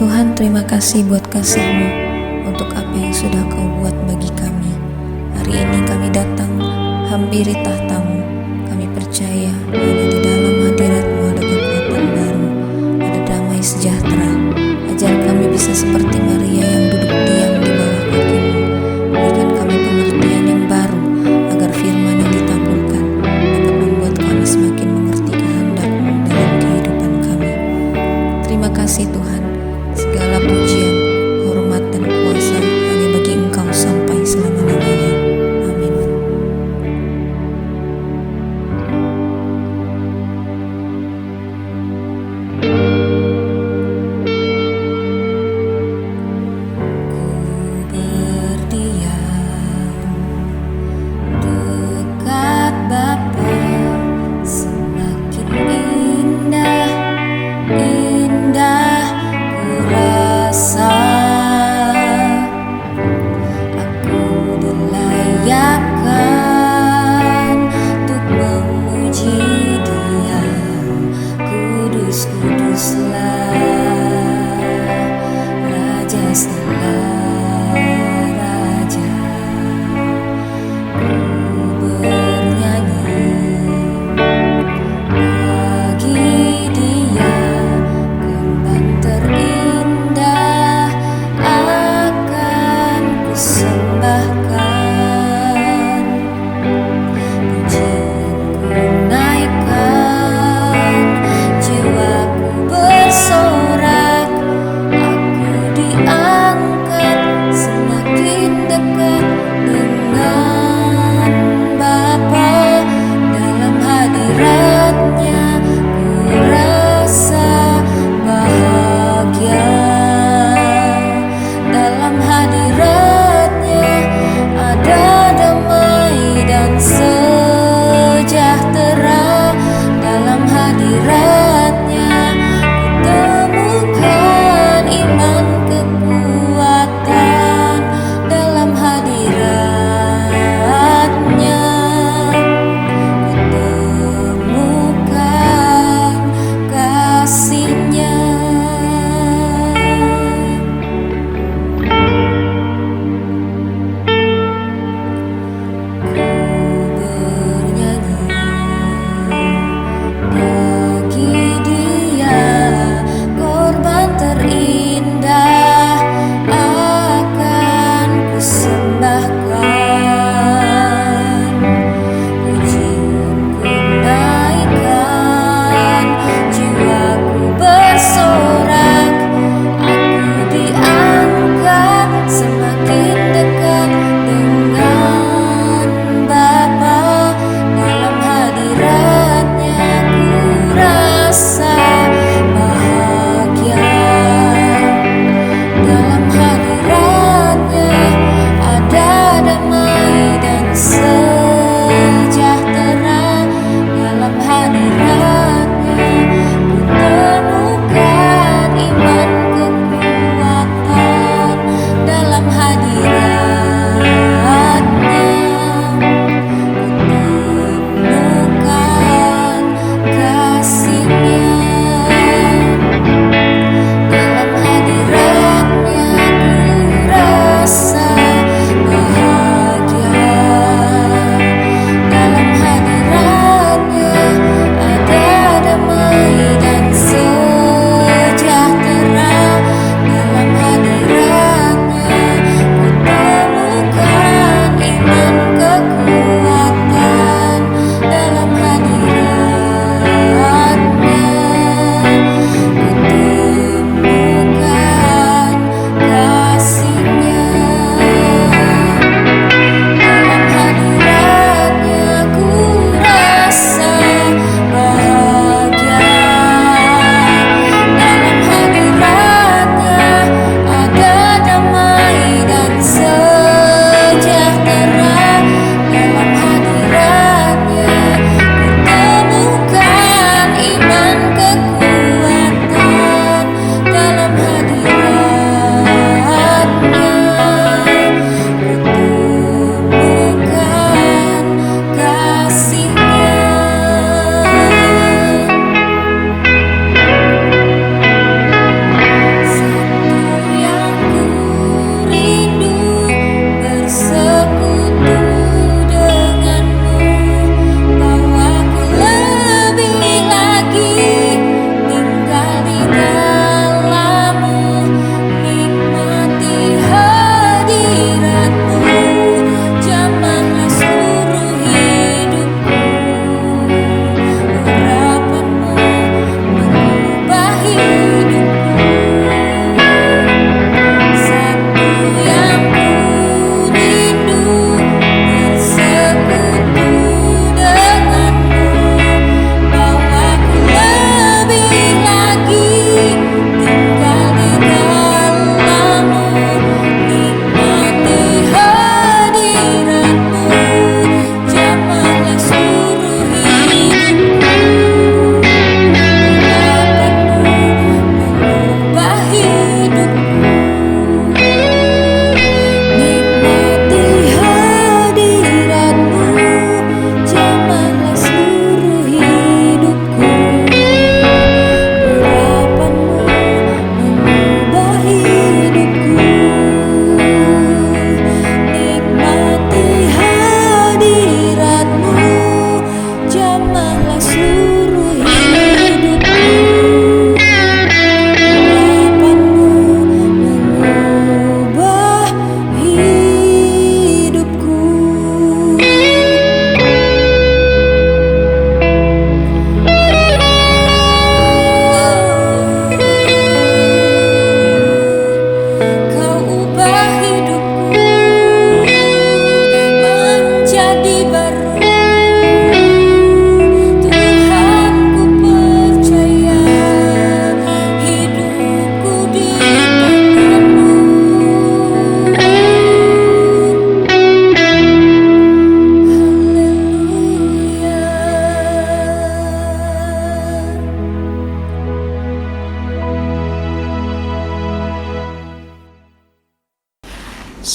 Tuhan, terima kasih buat kasih-Mu untuk apa yang sudah Kau buat bagi kami. Hari ini kami datang hampiri tahta-Mu. Kami percaya hanya di dalam hadirat-Mu ada kekuatan baru, ada damai sejahtera. Ajar kami bisa seperti Maria yang duduk diam di bawah kaki-Mu. Berikan kami pengertian yang baru agar firman yang ditaburkan dapat membuat kami semakin mengerti kehendak-Mu dalam kehidupan kami. Terima kasih Tuhan, segala pujian, hormat dan kuasa hanya bagi Engkau sampai selama-lamanya. Amin.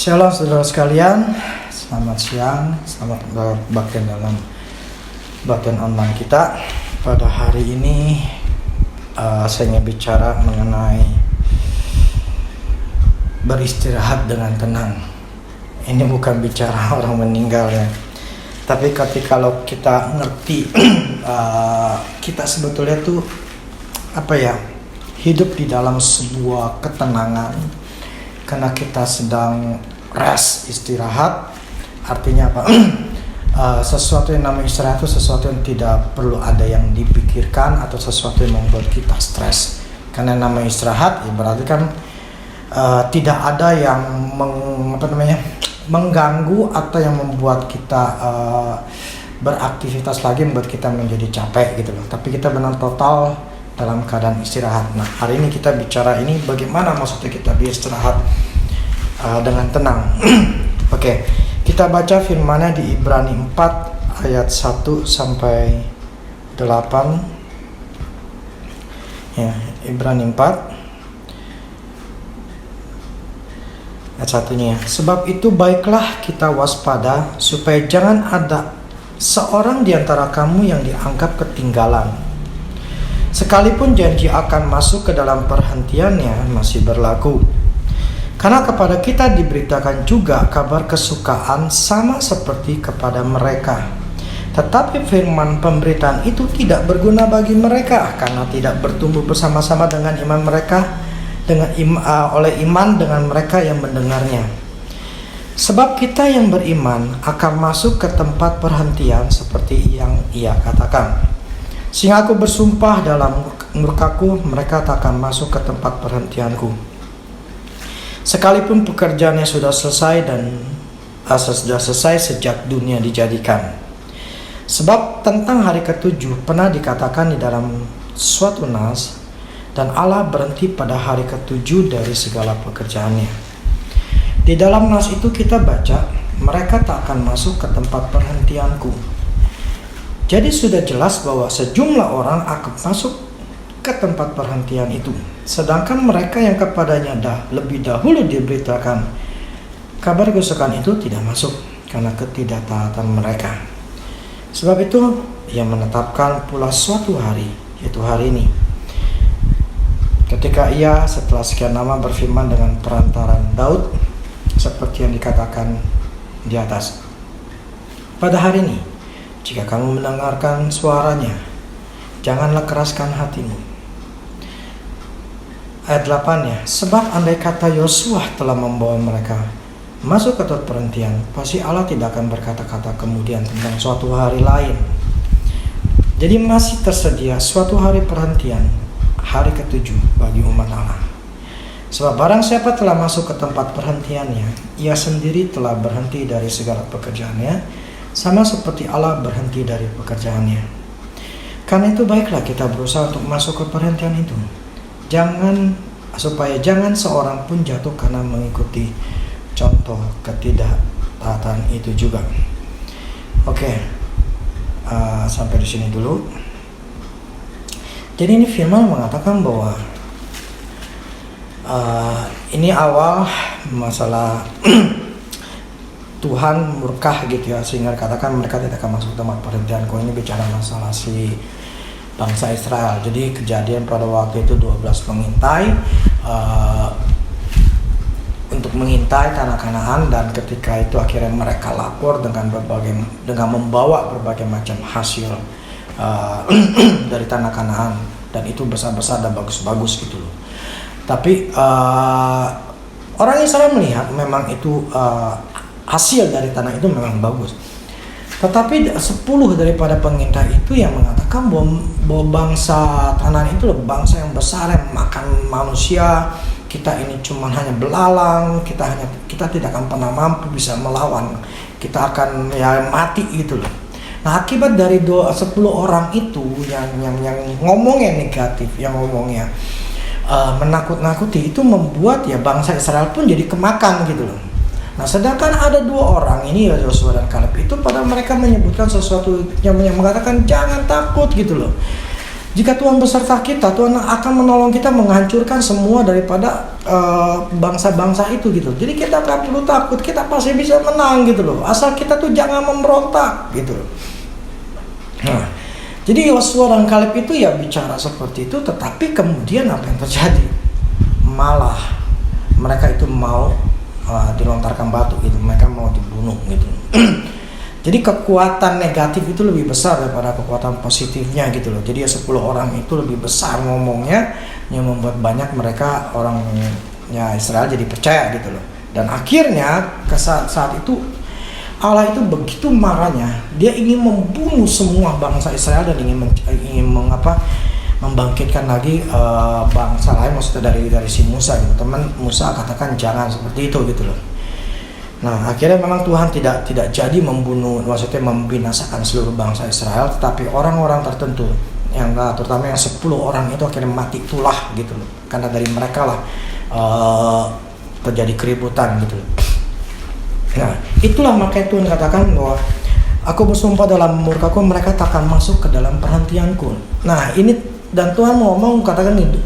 Shalom saudara sekalian, selamat siang, selamat berbakti dalam bacaan online kita. Pada hari ini saya ingin bicara mengenai beristirahat dengan tenang. Ini bukan bicara orang meninggal ya, tapi kalau kita ngerti kita sebetulnya tuh hidup di dalam sebuah ketenangan. Karena kita sedang rest, istirahat, artinya apa? Sesuatu yang namanya istirahat itu sesuatu yang tidak perlu ada yang dipikirkan atau sesuatu yang membuat kita stres. Karena namanya istirahat, ya berarti kan tidak ada yang mengganggu atau yang membuat kita beraktivitas lagi, membuat kita menjadi capek gitu loh. Tapi kita benar total dalam keadaan istirahat. Nah, hari ini kita bicara ini bagaimana maksudnya kita beristirahat dengan tenang. Oke, kita baca firman-Nya di Ibrani 4 ayat 1 sampai 8. Ya, Ibrani 4 ayat 1-nya. Sebab itu baiklah kita waspada supaya jangan ada seorang di antara kamu yang dianggap ketinggalan. Sekalipun janji akan masuk ke dalam perhentiannya masih berlaku. Karena kepada kita diberitakan juga kabar kesukaan sama seperti kepada mereka. Tetapi firman pemberitaan itu tidak berguna bagi mereka karena tidak bertumbuh bersama-sama dengan iman mereka oleh iman dengan mereka yang mendengarnya. Sebab kita yang beriman akan masuk ke tempat perhentian seperti yang ia katakan. Sehingga aku bersumpah dalam murkaku, mereka tak akan masuk ke tempat perhentianku. Sekalipun pekerjaannya sudah selesai sejak dunia dijadikan. Sebab tentang hari ketujuh pernah dikatakan di dalam suatu nas, dan Allah berhenti pada hari ketujuh dari segala pekerjaannya. Di dalam nas itu kita baca, mereka tak akan masuk ke tempat perhentianku. Jadi sudah jelas bahwa sejumlah orang akan masuk ke tempat perhentian itu. Sedangkan mereka yang kepadanya lebih dahulu diberitakan kabar kesukaan itu tidak masuk karena ketidaktaatan mereka. Sebab itu ia menetapkan pula suatu hari, yaitu hari ini. Ketika ia setelah sekian lama berfirman dengan perantaran Daud, seperti yang dikatakan di atas. Pada hari ini, jika kamu mendengarkan suaranya, janganlah keraskan hatimu. Ayat 8-nya, sebab andai kata Yosua telah membawa mereka masuk ke tempat perhentian, pasti Allah tidak akan berkata-kata kemudian tentang suatu hari lain. Jadi masih tersedia suatu hari perhentian, hari ketujuh bagi umat Allah. Sebab barang siapa telah masuk ke tempat perhentiannya, ia sendiri telah berhenti dari segala pekerjaannya, sama seperti Allah berhenti dari pekerjaannya. Karena itu baiklah kita berusaha untuk masuk ke perhentian itu. Supaya jangan seorang pun jatuh karena mengikuti contoh ketidaktaatan itu juga. Oke, sampai di sini dulu. Jadi ini firman mengatakan bahwa ini awal masalah Tuhan murka gitu ya, sehingga katakan mereka tidak akan masuk tempat perhentianku. Ini bicara masalah si bangsa Israel. Jadi kejadian pada waktu itu 12 mengintai untuk mengintai tanah Kanaan, dan ketika itu akhirnya mereka lapor dengan membawa berbagai macam hasil dari tanah Kanaan, dan itu besar-besar dan bagus-bagus gitu loh. Tapi orang Israel melihat memang itu hasil dari tanah itu memang bagus. Tetapi 10 daripada pengintai itu yang mengatakan bahwa bangsa tanah itu adalah bangsa yang besar yang makan manusia. Kita ini cuma hanya belalang, kita tidak akan pernah mampu bisa melawan. Kita akan mati gitu loh. Nah, akibat dari 10 orang itu yang ngomongnya negatif, yang ngomongnya menakut-nakuti, itu membuat bangsa Israel pun jadi kemakan gitu loh. Nah, sedangkan ada 2 orang ini, Yosua dan Kaleb, itu pada mereka menyebutkan sesuatu yang mengatakan jangan takut gitu loh. Jika Tuhan beserta kita, Tuhan akan menolong kita menghancurkan semua daripada bangsa-bangsa itu gitu. Jadi kita nggak perlu takut, kita pasti bisa menang gitu loh. Asal kita tuh jangan memberontak gitu loh. Nah, jadi Yosua dan Kaleb itu ya bicara seperti itu, tetapi kemudian apa yang terjadi? Malah mereka itu mau dilontarkan batu gitu, mereka mau dibunuh gitu. Jadi kekuatan negatif itu lebih besar daripada kekuatan positifnya gitu loh. Jadi ya 10 orang itu lebih besar ngomongnya, yang membuat banyak mereka orangnya Israel jadi percaya gitu loh. Dan akhirnya saat itu Allah itu begitu marahnya, dia ingin membunuh semua bangsa Israel dan ingin membangkitkan lagi bangsa lain, maksudnya dari si Musa gitu. Teman Musa katakan jangan seperti itu gitu loh. Nah, akhirnya memang Tuhan tidak jadi membunuh, maksudnya membinasakan seluruh bangsa Israel, tetapi orang-orang tertentu yang terutama yang 10 orang itu akhirnya mati itulah gitu loh. Karena dari mereka lah terjadi keributan gitu loh. Nah, itulah makanya Tuhan katakan bahwa aku bersumpah dalam murkaku mereka takkan masuk ke dalam perhentianku. Nah, ini dan Tuhan ngomong katakan itu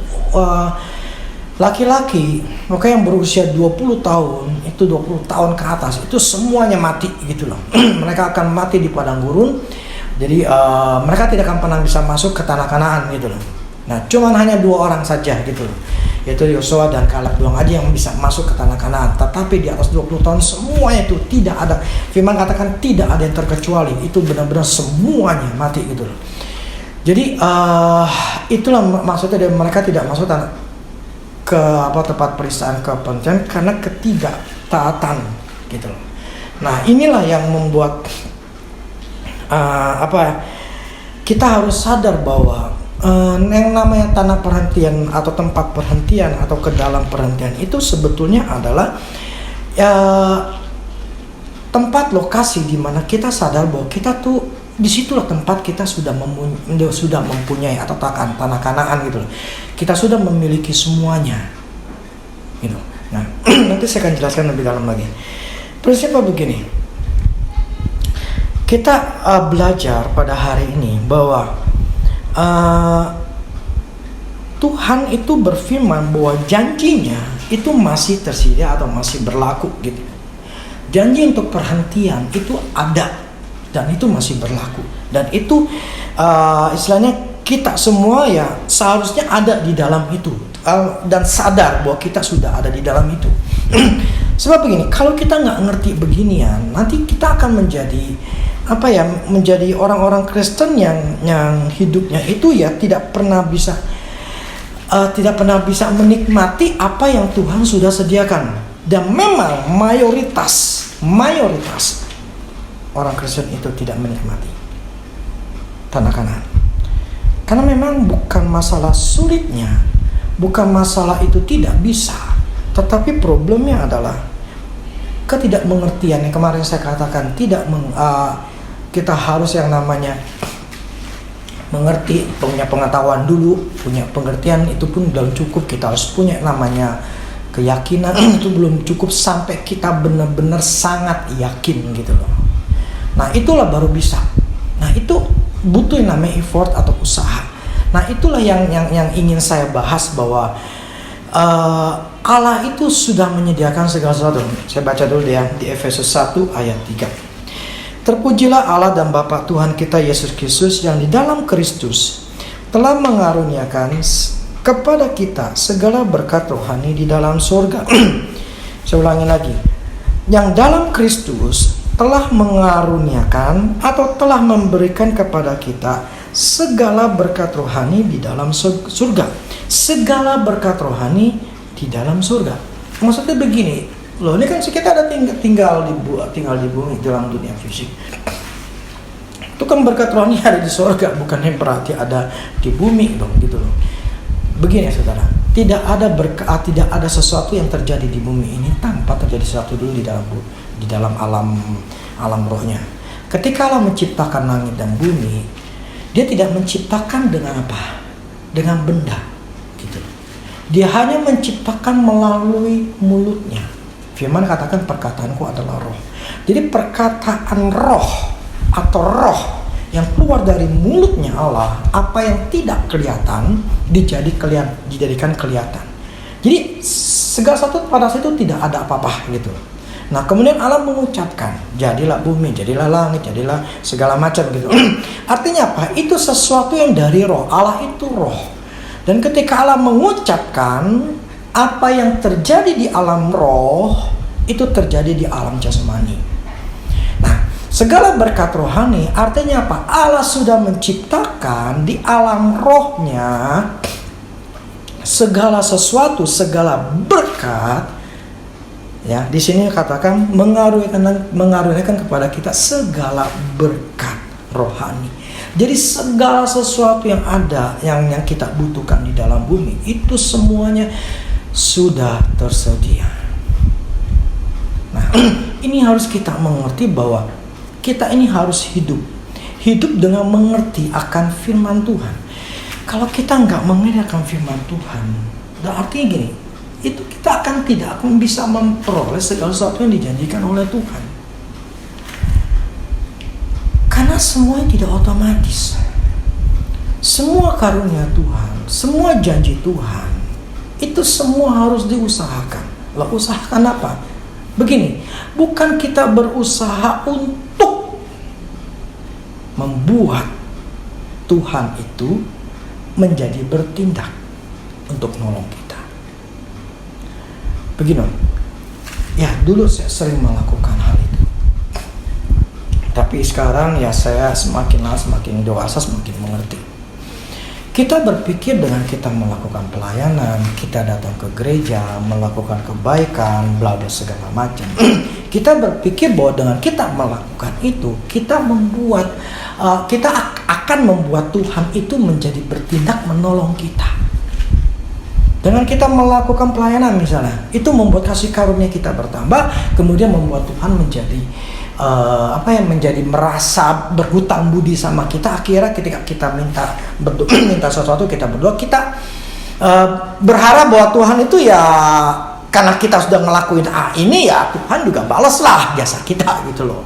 laki-laki maka yang berusia 20 tahun itu 20 tahun ke atas itu semuanya mati gitu loh. Mereka akan mati di padang gurun. Jadi mereka tidak akan pernah bisa masuk ke tanah Kanaan gitu loh. Nah, cuman hanya 2 orang saja gitu loh, yaitu Yosua dan Kaleb doang aja yang bisa masuk ke tanah Kanaan. Tetapi di atas 20 tahun semuanya itu tidak ada. Firman katakan tidak ada yang terkecuali. Itu benar-benar semuanya mati gitu loh. Jadi itulah maksudnya mereka tidak masuk ke tempat peristaan kepentingan karena ketidaktaatan gitu loh. Nah, inilah yang membuat kita harus sadar bahwa yang namanya tanah perhentian atau tempat perhentian atau ke dalam perhentian itu sebetulnya adalah tempat lokasi di mana kita sadar bahwa kita tuh disitulah tempat kita sudah mempunyai atau tanah Kanaan gitu loh. Kita sudah memiliki semuanya gitu. Nah, nanti saya akan jelaskan lebih dalam lagi. Prinsipnya begini, kita belajar pada hari ini bahwa Tuhan itu berfirman bahwa janjinya itu masih tersedia atau masih berlaku gitu. Janji untuk perhentian itu ada dan itu masih berlaku, dan itu istilahnya kita semua ya seharusnya ada di dalam itu dan sadar bahwa kita sudah ada di dalam itu. Sebab begini, kalau kita nggak ngerti beginian, nanti kita akan menjadi menjadi orang-orang Kristen yang hidupnya itu ya tidak pernah bisa menikmati apa yang Tuhan sudah sediakan. Dan memang mayoritas orang Kristen itu tidak menikmati tanah Kanaan. Karena memang bukan masalah sulitnya, bukan masalah itu tidak bisa, tetapi problemnya adalah ketidakmengertian yang kemarin saya katakan. Kita harus yang namanya mengerti, punya pengetahuan dulu, punya pengertian itu pun belum cukup. Kita harus punya namanya keyakinan itu belum cukup sampai kita benar-benar sangat yakin gitu loh. Nah, itulah baru bisa. Nah, itu butuh yang namanya effort atau usaha. Nah, itulah yang ingin saya bahas bahwa Allah itu sudah menyediakan segala sesuatu. Saya baca dulu ya di Efesus 1 ayat 3. Terpujilah Allah dan Bapa Tuhan kita Yesus Kristus yang di dalam Kristus telah mengaruniakan kepada kita segala berkat rohani di dalam surga. Saya ulangi lagi. Yang dalam Kristus telah mengaruniakan atau telah memberikan kepada kita segala berkat rohani di dalam surga. Segala berkat rohani di dalam surga. Maksudnya begini, loh, ini kan kita ada tinggal di bumi dalam dunia fisik. Itu kan berkat rohani ada di surga, bukan yang berarti ada di bumi dong gitu loh. Begini saudara, tidak ada sesuatu yang terjadi di bumi ini tanpa terjadi sesuatu dulu di dalam alam rohnya. Ketika Allah menciptakan langit dan bumi, Dia tidak menciptakan dengan apa? Dengan benda gitu. Dia hanya menciptakan melalui mulutnya. Firman katakan perkataanku adalah roh. Jadi perkataan roh atau roh yang keluar dari mulutnya Allah, apa yang tidak kelihatan dijadikan kelihatan. Jadi segala sesuatu pada saat itu tidak ada apa-apa gitu. Nah kemudian Allah mengucapkan, jadilah bumi, jadilah langit, jadilah segala macam gitu. Artinya apa? Itu sesuatu yang dari roh. Allah itu roh. Dan ketika Allah mengucapkan, apa yang terjadi di alam roh itu terjadi di alam jasmani. Nah, segala berkat rohani artinya apa? Allah sudah menciptakan di alam rohnya segala sesuatu, segala berkat. Ya, di sini katakan mengaruniakan kepada kita segala berkat rohani. Jadi segala sesuatu yang ada yang kita butuhkan di dalam bumi itu semuanya sudah tersedia. Nah, ini harus kita mengerti bahwa kita ini harus hidup dengan mengerti akan firman Tuhan. Kalau kita nggak mengerti akan firman Tuhan, artinya gini, itu kita tidak akan bisa memperoleh segala sesuatu yang dijanjikan oleh Tuhan. Karena semuanya tidak otomatis. Semua karunia Tuhan, semua janji Tuhan, itu semua harus diusahakan. Lah usahakan apa? Begini, bukan kita berusaha untuk membuat Tuhan itu menjadi bertindak untuk nolong kita. Begini, ya dulu saya sering melakukan hal itu. Tapi sekarang ya saya semakin lama semakin dewasa, semakin mengerti. Kita berpikir dengan kita melakukan pelayanan, kita datang ke gereja, melakukan kebaikan, bla bla segala macam. Kita berpikir bahwa dengan kita melakukan itu, kita akan membuat Tuhan itu menjadi bertindak menolong kita. Dengan kita melakukan pelayanan misalnya, itu membuat kasih karunia kita bertambah, kemudian membuat Tuhan menjadi menjadi merasa berhutang budi sama kita. Akhirnya ketika kita minta sesuatu, kita berdoa, kita berharap bahwa Tuhan itu ya karena kita sudah ngelakuin ini ya Tuhan juga balas lah jasa kita gitu loh.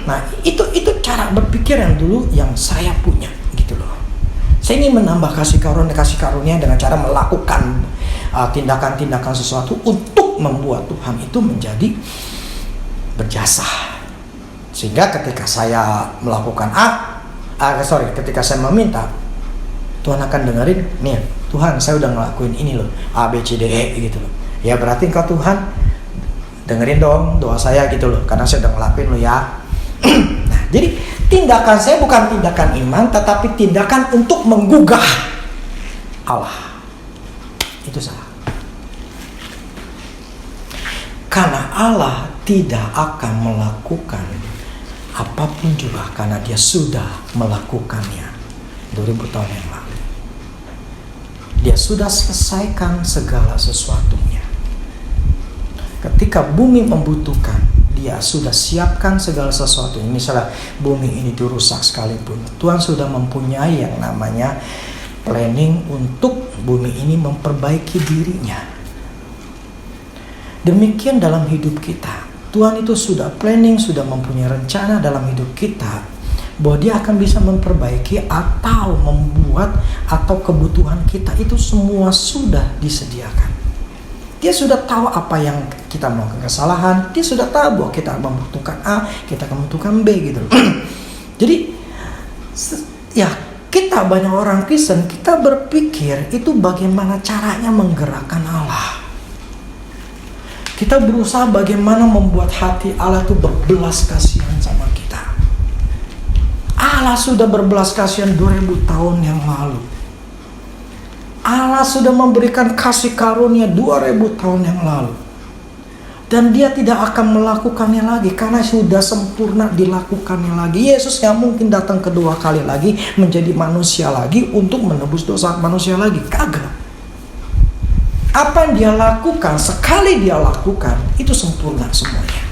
Nah itu cara berpikir yang dulu yang saya punya gitu loh. Saya ingin menambah kasih karunia dengan cara melakukan tindakan-tindakan sesuatu untuk membuat Tuhan itu menjadi berjasa. Sehingga ketika saya melakukan ketika saya meminta, Tuhan akan dengerin, nih Tuhan saya udah ngelakuin ini loh, A, B, C, D, E gitu loh. Ya berarti engkau Tuhan dengerin dong doa saya gitu loh, karena saya udah ngelakuin loh ya. Nah, jadi tindakan saya bukan tindakan iman, tetapi tindakan untuk menggugah Allah. Itu salah. Karena Allah tidak akan melakukan apapun juga karena dia sudah melakukannya 2000 tahun yang lalu. Dia sudah selesaikan segala sesuatunya. Ketika bumi membutuhkan, dia sudah siapkan segala sesuatu. Misalnya bumi ini dirusak sekalipun, Tuhan sudah mempunyai yang namanya planning untuk bumi ini memperbaiki dirinya. Demikian dalam hidup kita. Tuhan itu sudah planning, sudah mempunyai rencana dalam hidup kita bahwa dia akan bisa memperbaiki atau membuat atau kebutuhan kita itu semua sudah disediakan. Dia sudah tahu apa yang kita melakukan kesalahan, dia sudah tahu bahwa kita membutuhkan A, kita membutuhkan B gitu. Jadi ya kita banyak orang Kristen, kita berpikir itu bagaimana caranya menggerakkan Allah. Kita berusaha bagaimana membuat hati Allah itu berbelas kasihan sama kita. Allah sudah berbelas kasihan 2000 tahun yang lalu. Allah sudah memberikan kasih karunia 2000 tahun yang lalu. Dan dia tidak akan melakukannya lagi karena sudah sempurna dilakukannya lagi. Yesus gak mungkin datang kedua kali lagi menjadi manusia lagi untuk menebus dosa manusia lagi. Kagak. Apa yang dia lakukan, sekali dia lakukan, itu sempurna semuanya.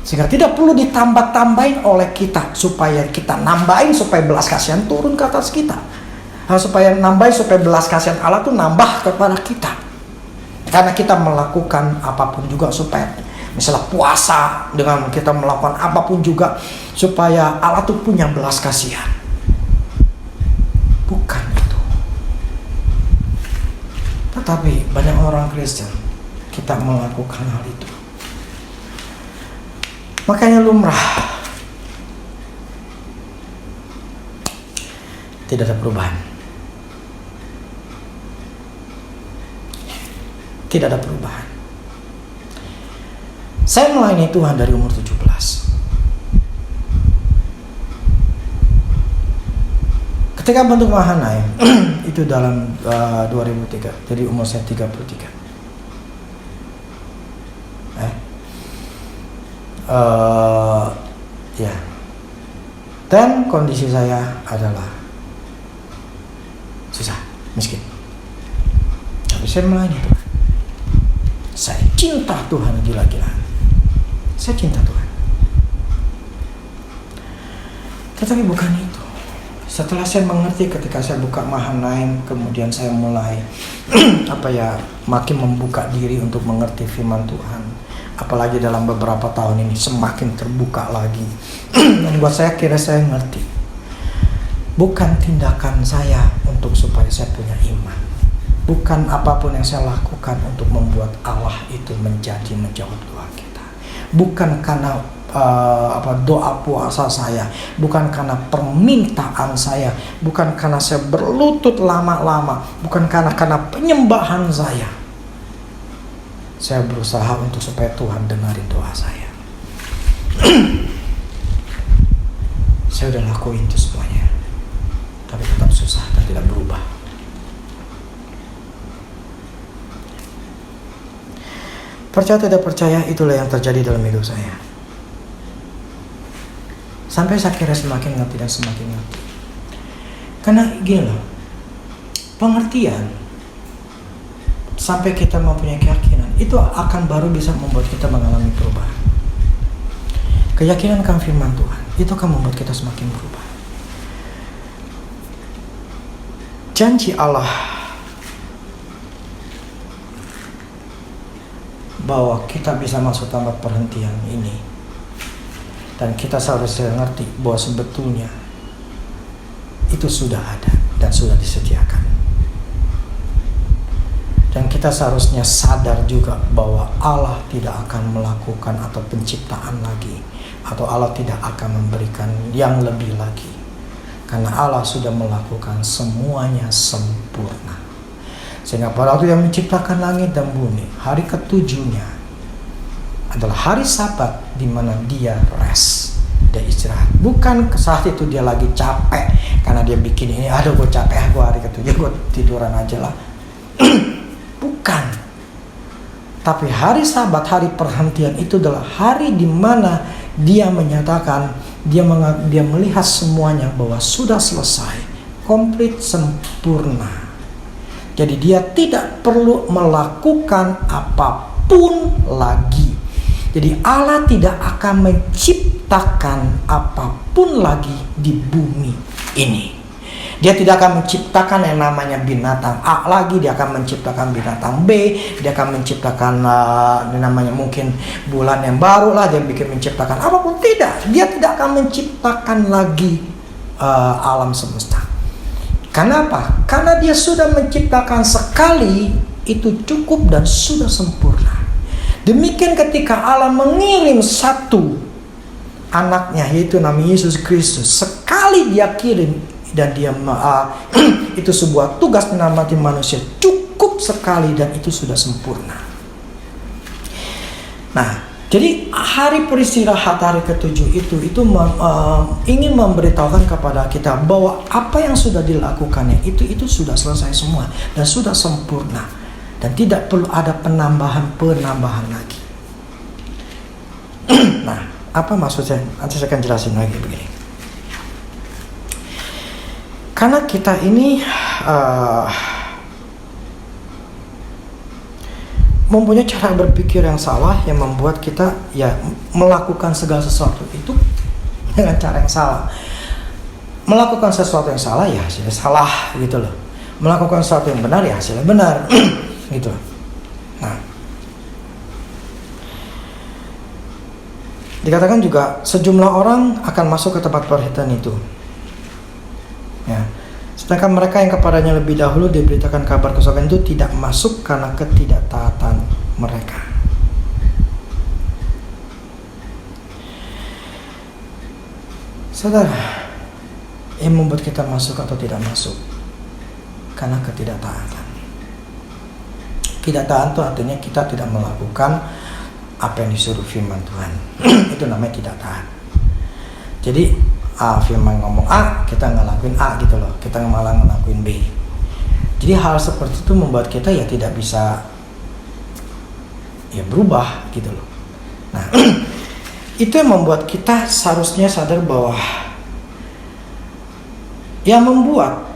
Sehingga tidak perlu ditambah-tambahin oleh kita, supaya kita nambahin, supaya belas kasihan turun ke atas kita. Supaya belas kasihan Allah itu nambah kepada kita. Karena kita melakukan apapun juga supaya Misalnya puasa, dengan kita melakukan apapun juga supaya Allah tuh punya belas kasihan. Bukan itu. Tetapi banyak orang Kristen, kita melakukan hal itu. Makanya lumrah tidak ada perubahan. Tidak ada perubahan. Saya melayani Tuhan dari umur 17. Ketika bentuk Mahanaim itu dalam 2003, jadi umur saya 33. Ya. Dan kondisi saya adalah susah, miskin. Tapi saya melayani Tuhan. Saya cinta Tuhan gila-gilaan. Saya cinta Tuhan. Tetapi bukan itu. Setelah saya mengerti, ketika saya buka Mahanaim, kemudian saya mulai makin membuka diri untuk mengerti firman Tuhan. Apalagi dalam beberapa tahun ini semakin terbuka lagi. Dan buat saya, kira saya ngerti. Bukan tindakan saya untuk supaya saya punya iman. Bukan apapun yang saya lakukan untuk membuat Allah itu menjawab doa kita. Bukan karena doa puasa saya, bukan karena permintaan saya, bukan karena saya berlutut lama-lama, bukan karena penyembahan saya. Saya berusaha untuk supaya Tuhan dengarin doa saya. Saya udah lakuin itu semuanya, tapi tetap susah dan tidak berubah. Percaya tidak percaya, itulah yang terjadi dalam hidup saya. Sampai saya kira semakin ngerti dan semakin ngerti. Karena gini loh, pengertian sampai kita mempunyai keyakinan itu akan baru bisa membuat kita mengalami perubahan. Keyakinan akan firman Tuhan itu akan membuat kita semakin berubah. Janji Allah bahwa kita bisa masuk tanpa perhentian ini, dan kita seharusnya ngerti bahwa sebetulnya itu sudah ada dan sudah disediakan. Dan kita seharusnya sadar juga bahwa Allah tidak akan melakukan atau penciptaan lagi, atau Allah tidak akan memberikan yang lebih lagi, karena Allah sudah melakukan semuanya sempurna. Sehingga pada waktu yang menciptakan langit dan bumi, hari ketujuhnya adalah hari Sabat di mana dia rest, dia istirahat. Bukan saat itu dia lagi capek karena dia bikin ini, aduh gue capek, gue hari ketujuh gue tiduran aja lah. Bukan. Tapi hari Sabat, hari perhentian itu adalah hari di mana dia menyatakan, dia melihat semuanya bahwa sudah selesai, komplit, sempurna. Jadi dia tidak perlu melakukan apapun lagi. Jadi Allah tidak akan menciptakan apapun lagi di bumi ini. Dia tidak akan menciptakan yang namanya binatang A lagi. Dia akan menciptakan binatang B. Dia akan menciptakan namanya mungkin bulan yang baru lah. Dia menciptakan apapun. Tidak. Dia tidak akan menciptakan lagi alam semesta. Kenapa? Karena dia sudah menciptakan sekali, itu cukup dan sudah sempurna. Demikian ketika Allah mengirim satu anaknya, yaitu Nabi Yesus Kristus, sekali dia kirim dan dia itu sebuah tugas menyelamatkan manusia, cukup sekali dan itu sudah sempurna. Nah, jadi hari peristirahat hari ketujuh itu ingin memberitahukan kepada kita bahwa apa yang sudah dilakukannya itu sudah selesai semua dan sudah sempurna dan tidak perlu ada penambahan lagi. Nah, apa maksudnya? Nanti saya akan jelasin lagi begini. Karena kita ini mempunyai cara berpikir yang salah yang membuat kita melakukan segala sesuatu itu dengan cara yang salah. Melakukan sesuatu yang salah ya hasilnya salah gitu loh. Melakukan sesuatu yang benar ya hasilnya benar gitu. Nah, Dikatakan juga sejumlah orang akan masuk ke tempat perhentian itu. Ya. Sedangkan mereka yang kepadanya lebih dahulu diberitakan kabar kesesakan itu tidak masuk karena ketidaktaatan mereka. Saudara, yang membuat kita masuk atau tidak masuk karena ketidaktaatan. Ketidaktaatan itu artinya kita tidak melakukan apa yang disuruh firman Tuhan. Itu namanya tidak taat. Jadi firman ngomong A, kita nggak lakuin A gitu loh, kita malah ngelakuin B. Jadi hal seperti itu membuat kita ya tidak bisa ya berubah gitu loh. Nah itu yang membuat kita seharusnya sadar bahwa yang membuat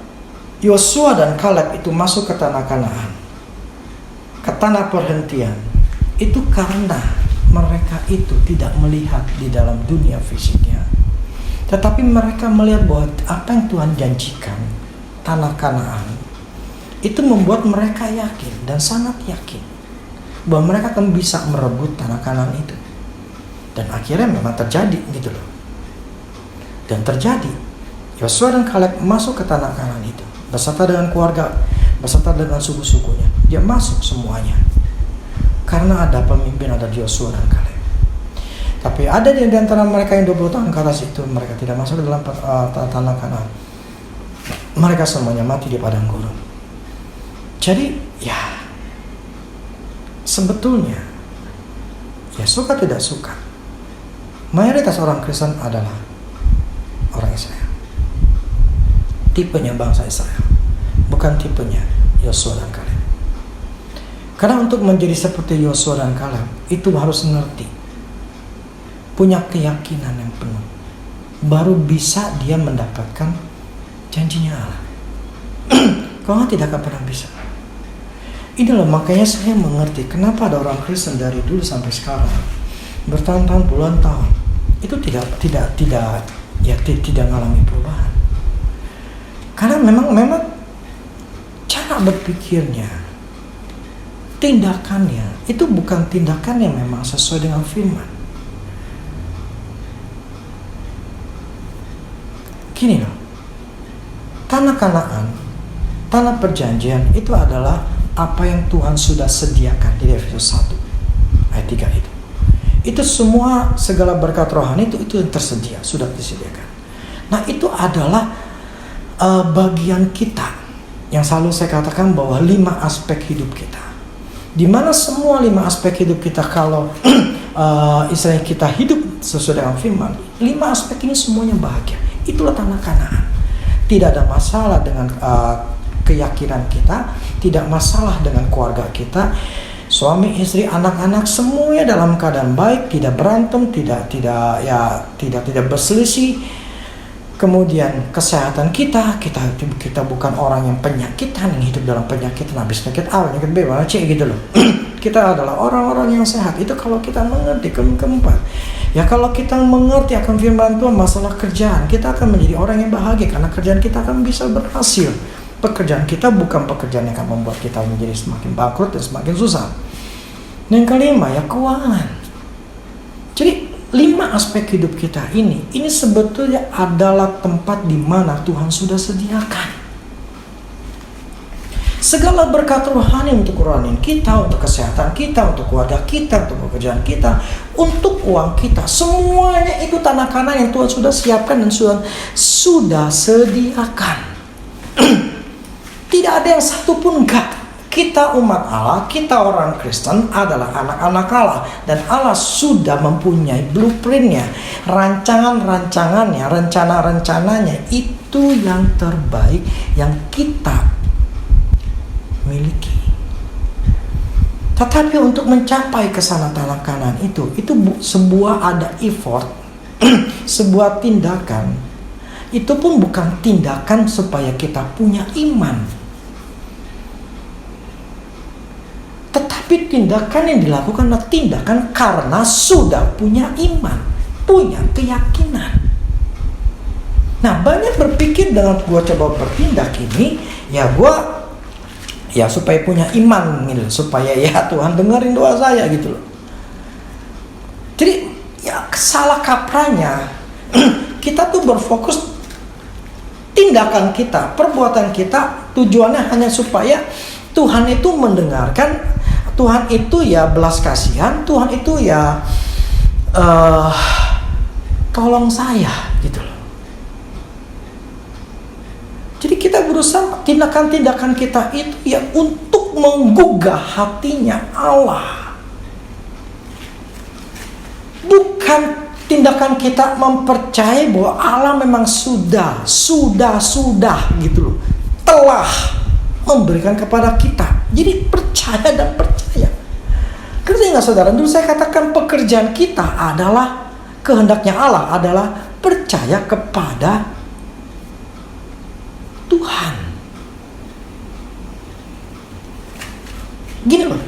Yosua dan Kaleb itu masuk ke tanah Kanaan, ke tanah perhentian, itu karena mereka itu tidak melihat di dalam dunia fisiknya, tetapi mereka melihat bahwa apa yang Tuhan janjikan, tanah Kanaan, itu membuat mereka yakin dan sangat yakin bahwa mereka akan bisa merebut tanah Kanaan itu. Dan akhirnya memang terjadi gitu loh. Dan terjadi, Yosua dan Kaleb masuk ke tanah Kanaan itu beserta dengan keluarga, beserta dengan suku-sukunya. Dia masuk semuanya karena ada pemimpin, ada Yosua dan Kaleb. Tapi ada di antara mereka yang 20 tahun ke atas itu, mereka tidak masuk ke dalam tanah Kanaan. Mereka semuanya mati di padang gurun. Jadi ya sebetulnya ya suka tidak suka, mayoritas orang Kristen adalah orang Israel. Tipenya bangsa Israel, bukan tipenya Yosua dan Kaleb. Karena untuk menjadi seperti Yosua dan Kaleb itu harus mengerti, punya keyakinan yang penuh, baru bisa dia mendapatkan janjinya Allah. Kalau tidak akan pernah bisa. Ini loh makanya saya mengerti kenapa ada orang Kristen dari dulu sampai sekarang bertahun-tahun, puluhan tahun itu tidak mengalami perubahan. Karena memang cara berpikirnya, tindakannya itu bukan tindakan yang memang sesuai dengan firman. Gini loh, tanah Kanaan, tanah perjanjian itu adalah apa yang Tuhan sudah sediakan di Efesus 1 ayat 3 itu. Itu semua segala berkat rohani itu yang tersedia, sudah disediakan. Nah itu adalah bagian kita yang selalu saya katakan bahwa 5 aspek hidup kita, di mana semua 5 aspek hidup kita kalau istilahnya kita hidup sesuai dengan firman, 5 aspek ini semuanya bahagia. Itulah tanah Kanaan. Tidak ada masalah dengan keyakinan kita, tidak masalah dengan keluarga kita, suami, istri, anak-anak semuanya dalam keadaan baik, tidak berantem, tidak berselisih. Kemudian kesehatan kita bukan orang yang penyakitan, yang hidup dalam penyakitan, habis penyakit A, penyakit B, penyakit C gitu loh. Kita adalah orang-orang yang sehat. Itu kalau kita mengerti keempat. Ya kalau kita mengerti akan firman Tuhan masalah kerjaan, kita akan menjadi orang yang bahagia karena kerjaan kita akan bisa berhasil. Pekerjaan kita bukan pekerjaan yang akan membuat kita menjadi semakin bangkrut dan semakin susah. Dan yang kelima ya keuangan. Jadi 5 aspek hidup kita ini sebetulnya adalah tempat di mana Tuhan sudah sediakan. Segala berkat rohani untuk rohani kita, untuk kesehatan kita, untuk keluarga kita, untuk pekerjaan kita, untuk uang kita, semuanya itu tanah Kanaan yang Tuhan sudah siapkan dan sudah sediakan. Tidak ada yang satu pun enggak. Kita umat Allah, kita orang Kristen adalah anak-anak Allah. Dan Allah sudah mempunyai blueprintnya, rancangan-rancangannya, rencana-rencananya. Itu yang terbaik yang kita miliki. Tetapi untuk mencapai ke sana tanah Kanaan itu sebuah ada effort, sebuah tindakan. Itu pun bukan tindakan supaya kita punya iman. Tetapi tindakan yang dilakukan adalah tindakan karena sudah punya iman, punya keyakinan. Nah banyak berpikir dengan gue coba bertindak ini, ya supaya punya iman gitu, supaya ya Tuhan dengerin doa saya gitu loh. Jadi ya salah kaprahnya kita tuh berfokus tindakan kita, perbuatan kita tujuannya hanya supaya Tuhan itu mendengarkan, Tuhan itu ya belas kasihan, Tuhan itu ya tolong saya gitu loh. Jadi kita berusaha tindakan-tindakan kita itu ya untuk menggugah hatinya Allah. Bukan tindakan kita mempercayai bahwa Allah memang sudah gitu loh, telah memberikan kepada kita. Jadi percaya dan percaya. Ngerti nggak saudara? Dulu saya katakan pekerjaan kita adalah, kehendaknya Allah adalah percaya kepada Tuhan. Gini loh,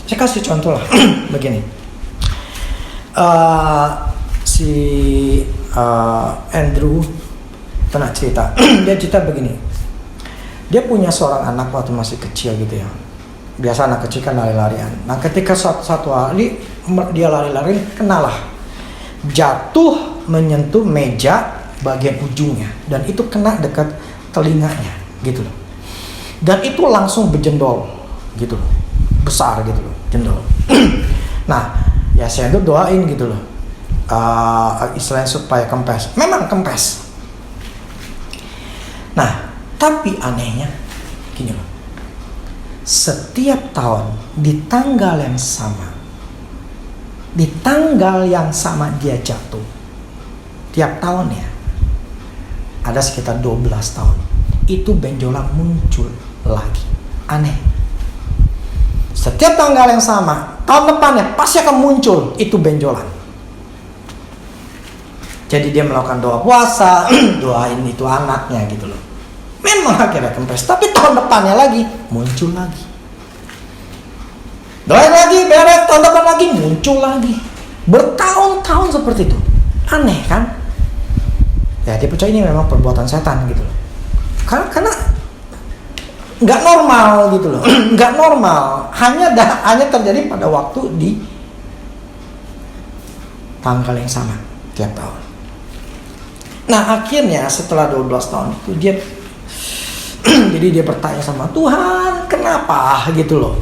saya kasih contoh lah. Begini, Andrew pernah cerita. Dia cerita begini, dia punya seorang anak waktu masih kecil gitu ya. Biasa anak kecil kan lari-larian. Nah ketika satu hari dia lari-lari, kenalah jatuh menyentuh meja bagian ujungnya, dan itu kena dekat telinganya gitu loh. Dan itu langsung berjendol gitu loh, besar gitu loh, jendol. Nah ya saya tuh doain gitu loh, istilahnya supaya kempes. Memang kempes. Nah tapi anehnya gini loh, setiap tahun di tanggal yang sama dia jatuh. Tiap tahun ya, ada sekitar 12 tahun itu benjolan muncul lagi. Aneh. Setiap tanggal yang sama, tahun depannya pasti akan muncul itu benjolan. Jadi dia melakukan doa puasa, doain itu anaknya gitu loh. Memang akhirnya kempes, tapi tahun depannya lagi muncul lagi. Doain lagi, beres, tahun depan lagi muncul lagi. Bertahun-tahun seperti itu. Aneh kan? Ya dia percaya ini memang perbuatan setan gitu loh. Karena nggak normal gitu loh. Nggak normal. Hanya terjadi pada waktu di tanggal yang sama tiap tahun. Nah akhirnya setelah 12 tahun itu dia jadi dia bertanya sama Tuhan, kenapa gitu loh?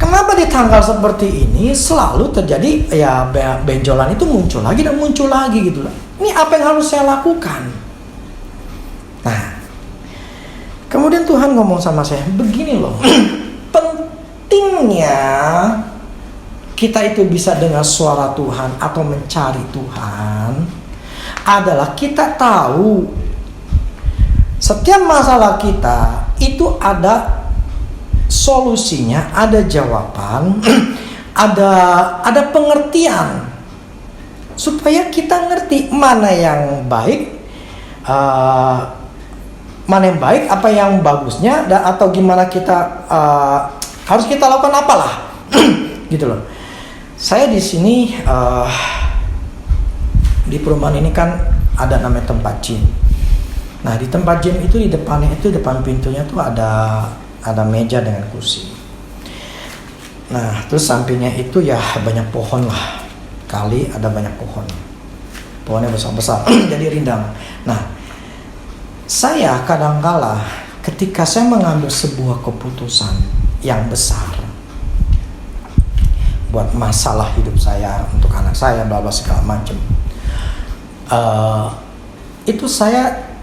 Kenapa di tanggal seperti ini selalu terjadi ya benjolan itu muncul lagi dan muncul lagi gitu loh. Ini apa yang harus saya lakukan? Nah, kemudian Tuhan ngomong sama saya, begini loh. Pentingnya kita itu bisa dengar suara Tuhan atau mencari Tuhan adalah kita tahu setiap masalah kita itu ada solusinya, ada jawaban, ada pengertian, supaya kita ngerti mana yang baik, apa yang bagusnya, atau gimana kita harus kita lakukan apalah, gitu loh. Saya di sini di perumahan ini kan ada namanya tempat gym. Nah di tempat gym itu di depannya itu depan pintunya tuh ada meja dengan kursi. Nah terus sampingnya itu ya banyak pohon lah, kali ada banyak pohonnya besar-besar jadi rindang. Nah saya kadangkala ketika saya mengambil sebuah keputusan yang besar buat masalah hidup saya, untuk anak saya, bla bla segala macam, itu saya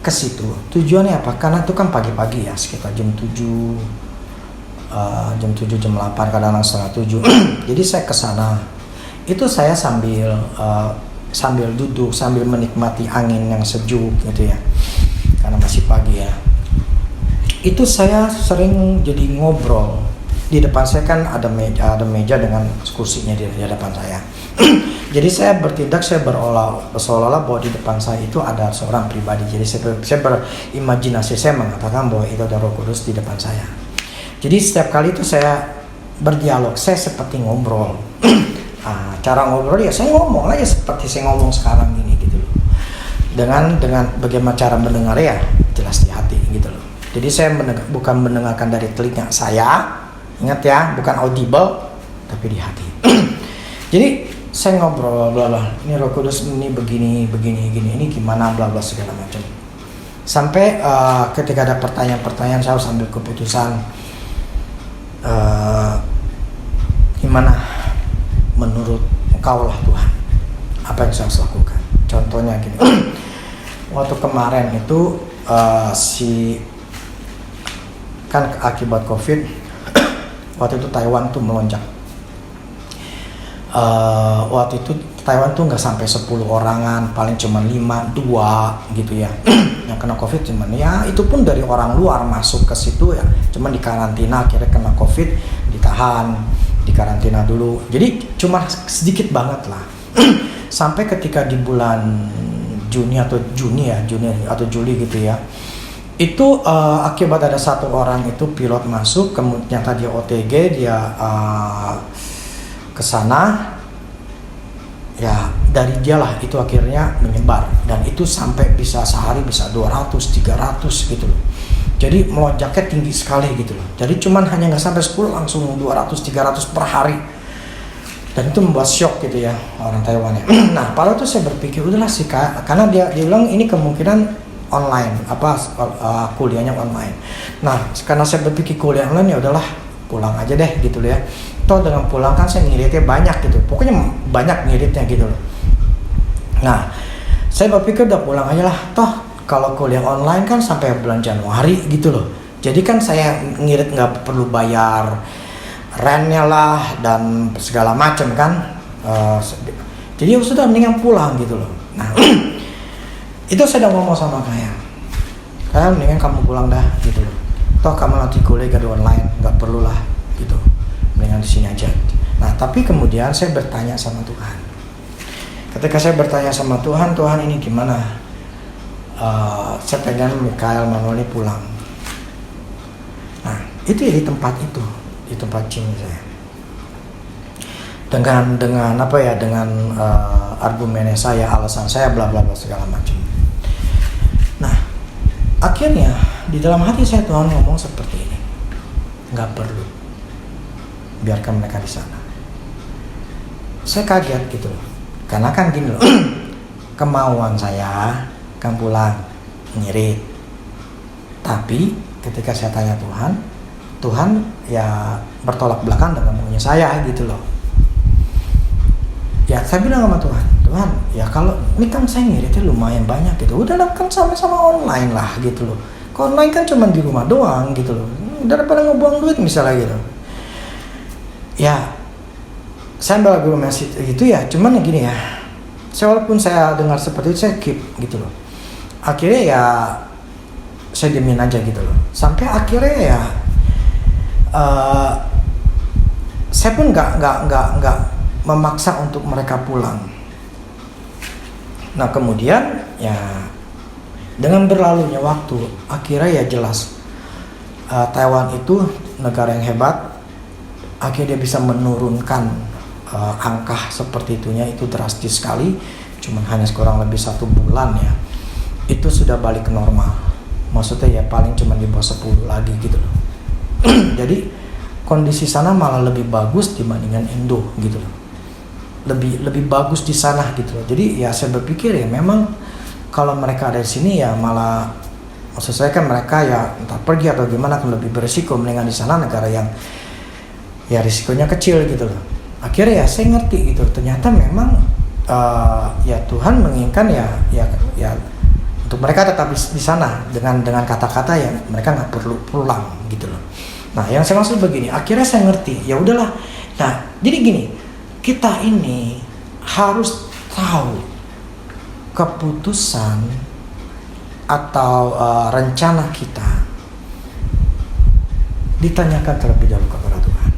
ke situ. Tujuannya apa? Karena itu kan pagi-pagi ya, sekitar jam 7, jam 8, kadang-kadang setengah 7. Jadi saya ke sana. Itu saya sambil duduk, sambil menikmati angin yang sejuk gitu ya. Karena masih pagi ya. Itu saya sering jadi ngobrol. Di depan saya kan ada meja dengan kursinya di depan saya. Jadi saya bertindak, saya seolah-olah bahwa di depan saya itu ada seorang pribadi. Jadi saya berimajinasi, saya mengatakan bahwa itu ada Roh Kudus di depan saya. Jadi setiap kali itu saya berdialog, saya seperti ngobrol. Cara ngobrol ya saya ngomong aja seperti saya ngomong sekarang ini gitu loh. Dengan bagaimana cara mendengar ya jelas di hati gitu loh. Jadi saya bukan mendengarkan dari telinga saya, ingat ya, bukan audible, tapi di hati. Jadi saya ngobrol bla bla, ini Roh Kudus ini begini ini gimana bla bla segala macam. Sampai ketika ada pertanyaan-pertanyaan saya harus ambil keputusan gimana menurut Engkau lah Tuhan, apa yang saya harus lakukan. Contohnya gini, waktu kemarin itu kan akibat COVID, waktu itu Taiwan tuh melonjak. Waktu itu Taiwan tuh nggak sampai 10 orangan, paling cuma 5-2 gitu ya. Yang kena COVID cuman ya itu pun dari orang luar masuk ke situ ya, cuman di karantina, akhirnya kena COVID, ditahan, di karantina dulu. Jadi cuma sedikit banget lah. Sampai ketika di bulan Juni atau Juli gitu ya. Itu akibat ada satu orang itu pilot masuk, kemudian dia OTG, dia ke sana, ya dari dialah itu akhirnya menyebar, dan itu sampai bisa sehari bisa 200-300 gitu loh. Jadi melonjaknya tinggi sekali gitu loh. Jadi cuman hanya nggak sampai 10, langsung 200-300 per hari, dan itu membuat shock gitu ya orang Taiwan ya. Nah pada itu saya berpikir udahlah sih Kak, karena dia bilang ini kemungkinan online, kuliahnya online. Nah karena saya berpikir kuliah online, ya udahlah pulang aja deh gitu loh ya. Toh dengan pulang kan saya ngiritnya banyak gitu, pokoknya banyak ngiritnya gitu loh. Nah saya berpikir udah pulang aja lah, toh kalau kuliah online kan sampai bulan Januari gitu loh. Jadi kan saya ngirit nggak perlu bayar rentnya lah dan segala macam kan. Jadi sudah mendingan pulang gitu loh. Nah itu saya udah ngomong sama kayak mendingan kamu pulang dah gitu loh. Toh kamu nanti kuliah gak online, nggak perlu lah gitu, mendingan di sini aja. Nah tapi kemudian saya bertanya sama Tuhan. Ketika saya bertanya sama Tuhan, Tuhan ini gimana? Saya pengen Mikael Manoli pulang. Nah itu ya di tempat gym saya. Dengan apa ya? Dengan argumennya saya, alasan saya, bla bla bla segala macam. Nah akhirnya di dalam hati saya Tuhan ngomong seperti ini, nggak perlu, biarkan mereka di sana. Saya kaget gitu loh, karena kan gini loh, kemauan saya kan pulang ngirit, tapi ketika saya tanya Tuhan ya bertolak belakang dengan maunya saya gitu loh. Ya saya bilang sama Tuhan, ya kalau ini kan saya ngiritnya lumayan banyak gitu, udahlah kan sama-sama online lah gitu loh. Kalau online kan cuma di rumah doang gitu loh, daripada ngebuang duit misalnya gitu. Ya saya ambil argumen itu ya, cuman gini ya, walaupun saya dengar seperti itu saya keep gitu loh. Akhirnya ya saya diemin aja gitu loh, sampai akhirnya ya saya pun nggak memaksa untuk mereka pulang. Nah kemudian ya dengan berlalunya waktu, akhirnya ya jelas Taiwan itu negara yang hebat. Akhirnya dia bisa menurunkan angka seperti itunya, itu drastis sekali. Cuman hanya kurang lebih 1 bulan ya, itu sudah balik ke normal. Maksudnya ya paling cuma di bawah 10 lagi gitu loh. Jadi kondisi sana malah lebih bagus dibandingkan Indo gitu loh. Lebih bagus di sana gitu loh. Jadi ya saya berpikir ya memang kalau mereka ada di sini ya malah, maksud saya kan mereka ya entah pergi atau gimana akan lebih berisiko, mendingan di sana negara yang ya risikonya kecil gitu loh. Akhirnya ya saya ngerti gitu, ternyata memang ya Tuhan menginginkan ya untuk mereka tetap di sana dengan kata-kata yang mereka nggak perlu pulang gitu loh. Nah yang saya maksud begini, akhirnya saya ngerti, ya udahlah. Nah jadi gini, kita ini harus tahu keputusan atau rencana kita ditanyakan terlebih dahulu kepada Tuhan.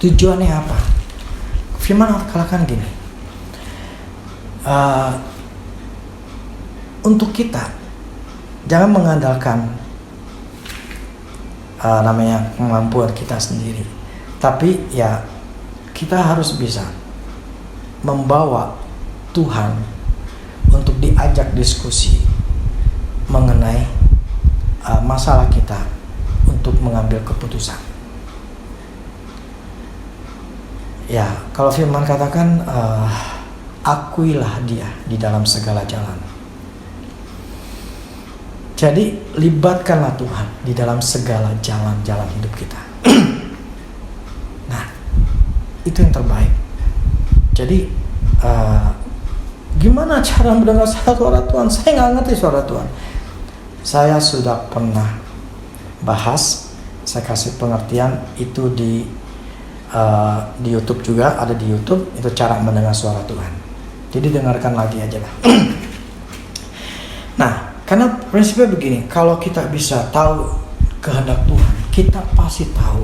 Tujuannya apa? Firman katakan gini, untuk kita jangan mengandalkan namanya kemampuan kita sendiri, tapi ya kita harus bisa membawa Tuhan untuk diajak diskusi mengenai masalah kita untuk mengambil keputusan. Ya, kalau firman katakan akuilah dia di dalam segala jalan. Jadi libatkanlah Tuhan di dalam segala jalan-jalan hidup kita. Nah, itu yang terbaik. Jadi gimana cara mendengar suara Tuhan? Saya nggak ngerti suara Tuhan. Saya sudah pernah bahas, saya kasih pengertian itu di YouTube juga, ada di YouTube, itu cara mendengar suara Tuhan. Jadi dengarkan lagi aja lah. Nah, karena prinsipnya begini, kalau kita bisa tahu kehendak Tuhan, kita pasti tahu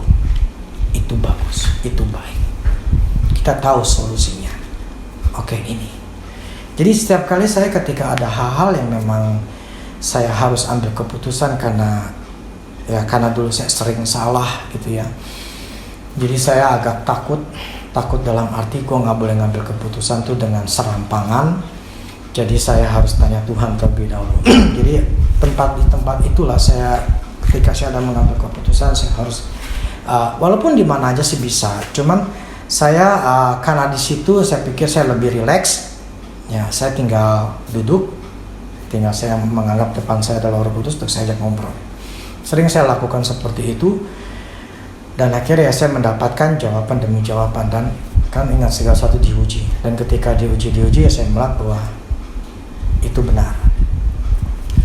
itu bagus, itu baik. Kita tahu solusinya. Oke, ini. Jadi setiap kali saya ketika ada hal-hal yang memang saya harus ambil keputusan karena dulu saya sering salah gitu ya. Jadi saya agak takut dalam arti gue nggak boleh ngambil keputusan tuh dengan serampangan. Jadi saya harus tanya Tuhan terlebih dahulu. Jadi di tempat itulah saya, ketika saya ada mengambil keputusan, saya harus walaupun di mana aja sih bisa. Cuman saya karena di situ saya pikir saya lebih rileks. Ya, saya tinggal duduk, tinggal saya menganggap depan saya adalah Roh Kudus, terus saya ajak ngobrol. Sering saya lakukan seperti itu. Dan akhirnya saya mendapatkan jawaban demi jawaban, dan kan ingat segala sesuatu diuji, dan ketika diuji ya saya melihat bahwa itu benar.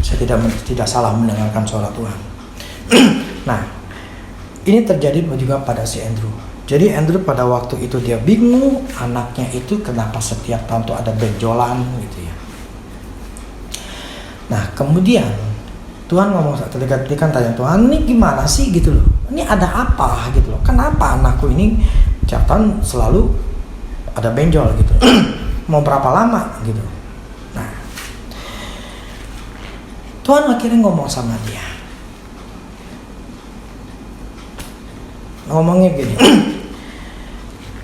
Saya tidak salah mendengarkan suara Tuhan. Nah, ini terjadi juga pada si Andrew. Jadi Andrew pada waktu itu dia bingung anaknya itu kenapa setiap tahun tuh ada benjolan gitu ya. Nah, kemudian Tuhan ngomong ketika kan tanya Tuhan, ini gimana sih gitu loh. Ini ada apa gitu loh. Kenapa anakku ini tiap tahun selalu ada benjol gitu. Mau berapa lama gitu. Nah, Tuhan akhirnya ngomong sama dia. Ngomongnya gini.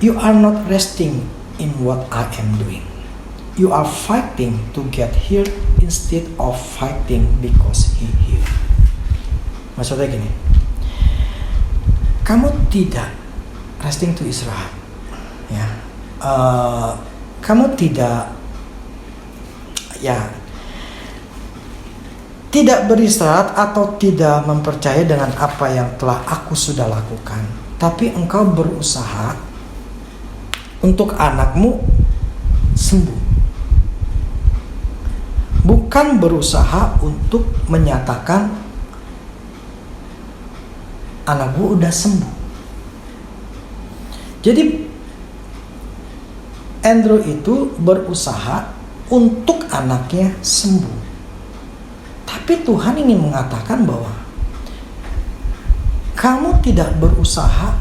You are not resting in what I am doing. You are fighting to get here instead of fighting because he here. Maksudnya gini. Kamu tidak resting to Israel, ya. Kamu tidak beristirahat atau tidak mempercayai dengan apa yang telah aku sudah lakukan, tapi engkau berusaha untuk anakmu sembuh, bukan berusaha untuk menyatakan anak gue udah sembuh. Jadi Andrew itu berusaha untuk anaknya sembuh. Tapi Tuhan ingin mengatakan bahwa kamu tidak berusaha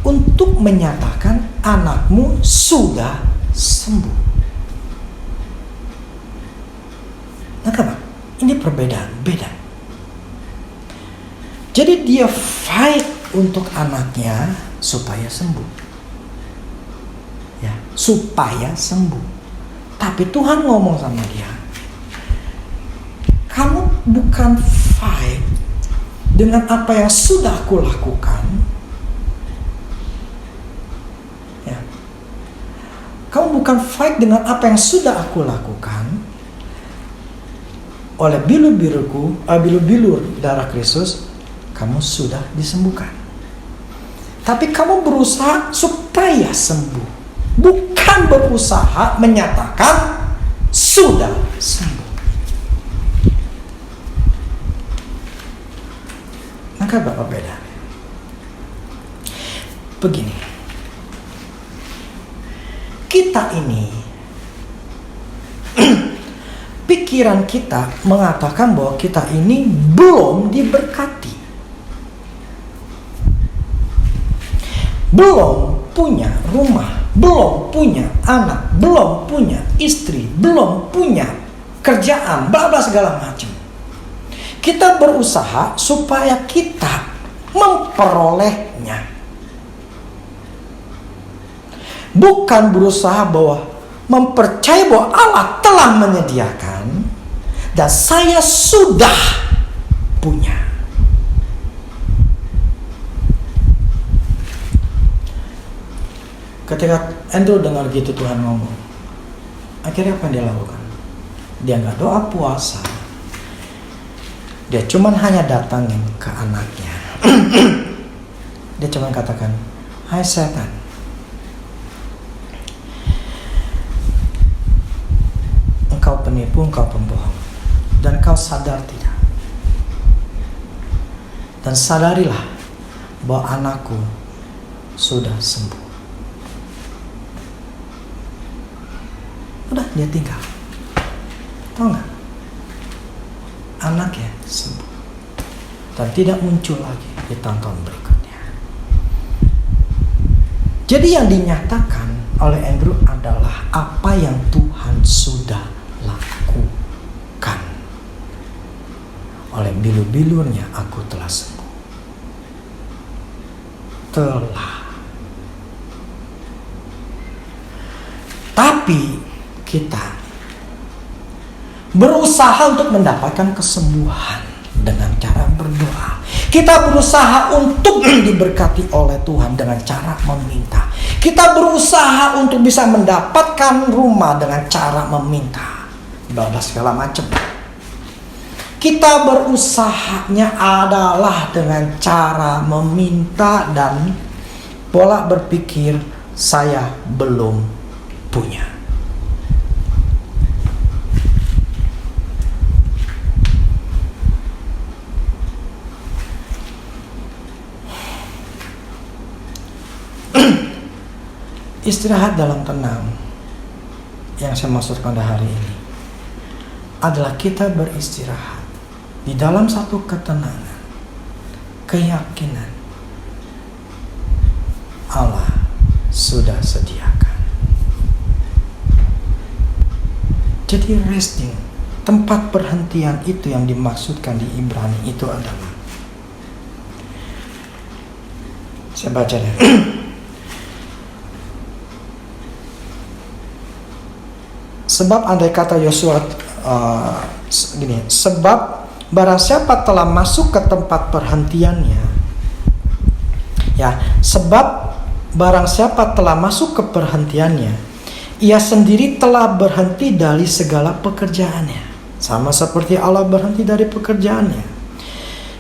untuk menyatakan anakmu sudah sembuh. Nah, kenapa? Ini perbedaan, beda. Jadi dia fight untuk anaknya supaya sembuh. Ya, supaya sembuh. Tapi Tuhan ngomong sama dia, kamu bukan fight dengan apa yang sudah aku lakukan. Ya. Kamu bukan fight dengan apa yang sudah aku lakukan. Oleh bilur darah Kristus, kamu sudah disembuhkan. Tapi kamu berusaha supaya sembuh, bukan berusaha menyatakan sudah sembuh. Maka berapa beda? Begini, kita ini pikiran kita mengatakan bahwa kita ini belum diberkati, belum punya rumah, belum punya anak, belum punya istri, belum punya kerjaan, bla bla segala macam. Kita berusaha supaya kita memperolehnya, bukan berusaha bahwa mempercayai bahwa Allah telah menyediakan dan saya sudah punya. Ketika Andrew dengar gitu Tuhan ngomong, akhirnya apa yang dia lakukan? Dia nggak doa puasa. Dia cuman hanya datangin ke anaknya. Dia cuman katakan, "Hai setan, engkau penipu, engkau pembohong, dan kau sadar tidak? Dan sadarilah bahwa anakku sudah sembuh." Udah, dia tinggal. Tahu nggak? Anaknya sembuh dan tidak muncul lagi di tahun-tahun berikutnya. Jadi yang dinyatakan oleh Andrew adalah apa yang Tuhan sudah lakukan. Oleh bilur-bilurnya aku telah sembuh. Telah. Tapi kita berusaha untuk mendapatkan kesembuhan dengan cara berdoa. Kita berusaha untuk diberkati oleh Tuhan dengan cara meminta. Kita berusaha untuk bisa mendapatkan rumah dengan cara meminta. Bla segala macam. Kita berusahanya adalah dengan cara meminta dan pola berpikir saya belum punya. Istirahat dalam tenang yang saya maksud pada hari ini adalah kita beristirahat di dalam satu ketenangan, keyakinan Allah sudah sediakan. Jadi resting, tempat perhentian itu yang dimaksudkan di Ibrani itu adalah, saya baca deh. Sebab andai kata Yosua gini, sebab barang siapa telah masuk ke tempat perhentiannya, ya, sebab barang siapa telah masuk ke perhentiannya, ia sendiri telah berhenti dari segala pekerjaannya, sama seperti Allah berhenti dari pekerjaannya.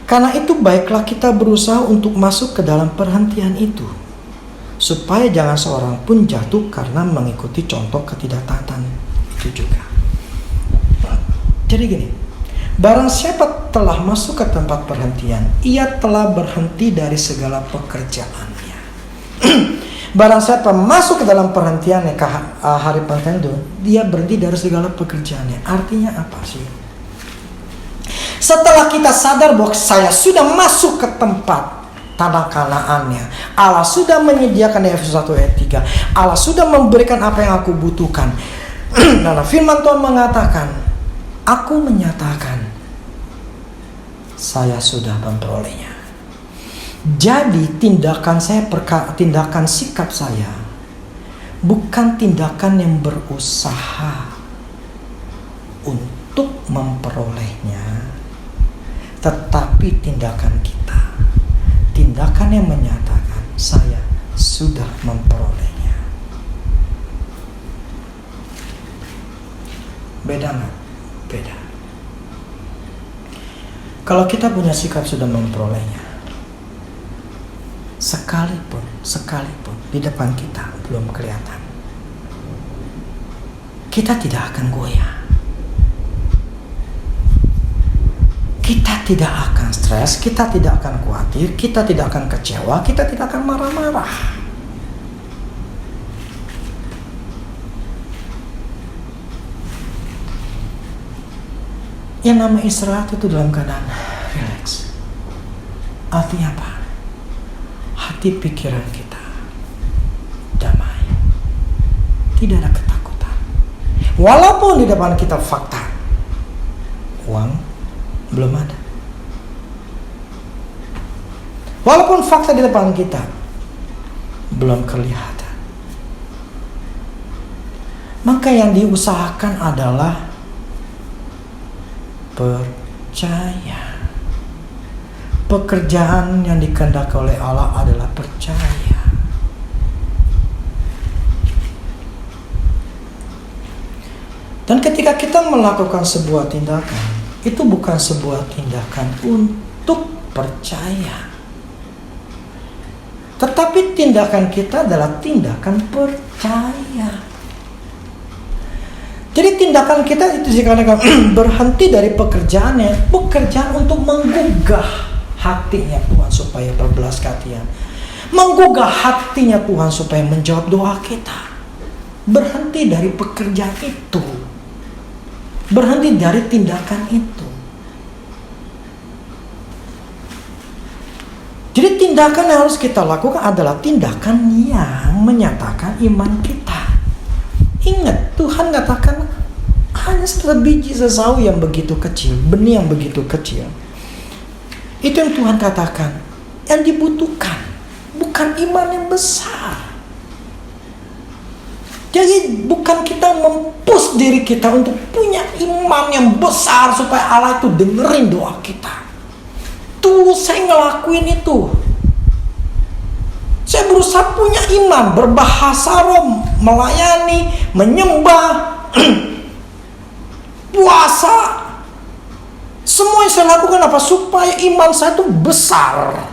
Karena itu baiklah kita berusaha untuk masuk ke dalam perhentian itu, supaya jangan seorang pun jatuh karena mengikuti contoh ketidaktaatan juga. Jadi gini, barang siapa telah masuk ke tempat perhentian, ia telah berhenti dari segala pekerjaannya. Barang siapa masuk ke dalam perhentiannya, ke hari perhentian itu, dia berhenti dari segala pekerjaannya. Artinya apa sih? Setelah kita sadar bahwa saya sudah masuk ke tempat tanah Kanaannya, Allah sudah menyediakan, Efesus 1 ayat 3, Allah sudah memberikan apa yang aku butuhkan. Karena firman Tuhan mengatakan, aku menyatakan saya sudah memperolehnya. Jadi tindakan saya, tindakan sikap saya bukan tindakan yang berusaha untuk memperolehnya, tetapi tindakan kita, tindakan yang menyatakan saya sudah memperolehnya. Beda nggak? Beda. Kalau kita punya sikap sudah memperolehnya, sekalipun di depan kita belum kelihatan, kita tidak akan goyah. Kita tidak akan stres, kita tidak akan khawatir, kita tidak akan kecewa, kita tidak akan marah-marah. Yang nama istirahat itu dalam keadaan relax. Artinya apa? Hati pikiran kita damai. Tidak ada ketakutan. Walaupun di depan kita fakta, uang belum ada. Walaupun fakta di depan kita belum kelihatan. Maka yang diusahakan adalah percaya. Pekerjaan yang dikehendaki oleh Allah adalah percaya. Dan ketika kita melakukan sebuah tindakan, itu bukan sebuah tindakan untuk percaya, tetapi tindakan kita adalah tindakan percaya. Jadi tindakan kita itu dikatakan berhenti dari pekerjaannya, pekerjaan untuk menggugah hatinya Tuhan supaya berbelas kasihan, menggugah hatinya Tuhan supaya menjawab doa kita. Berhenti dari pekerjaan itu, berhenti dari tindakan itu. Jadi tindakan yang harus kita lakukan adalah tindakan yang menyatakan iman kita. Ingat, Tuhan katakan hanya sebiji sesawi yang begitu kecil, benih yang begitu kecil. Itu yang Tuhan katakan. Yang dibutuhkan bukan iman yang besar. Jadi bukan kita mempush diri kita untuk punya iman yang besar supaya Allah itu dengerin doa kita. Tuh saya ngelakuin itu. Saya berusaha punya iman, berbahasa roh, melayani, menyembah, puasa. Semua yang saya lakukan apa? Supaya iman saya itu besar.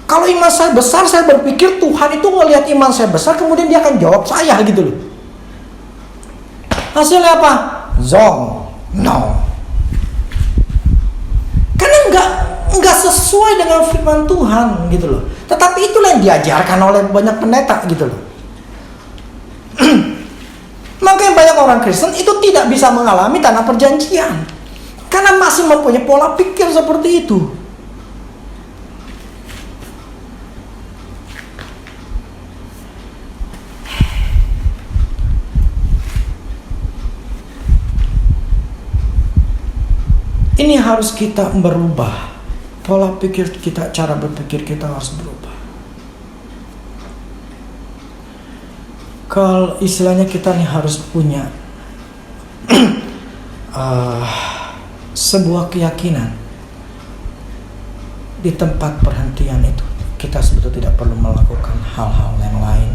Kalau iman saya besar, saya berpikir Tuhan itu ngelihat iman saya besar, kemudian dia akan jawab saya gitu loh. Hasilnya apa? Zong, no. Karena enggak sesuai dengan firman Tuhan gitu loh. Tetapi itulah yang diajarkan oleh banyak pendeta gitu loh. Makanya banyak orang Kristen itu tidak bisa mengalami tanah perjanjian karena masih mempunyai pola pikir seperti itu. Ini harus kita berubah. Pola pikir kita, cara berpikir kita harus berubah. Kalau istilahnya kita nih harus punya sebuah keyakinan di tempat perhentian itu. Kita sebetulnya tidak perlu melakukan hal-hal yang lain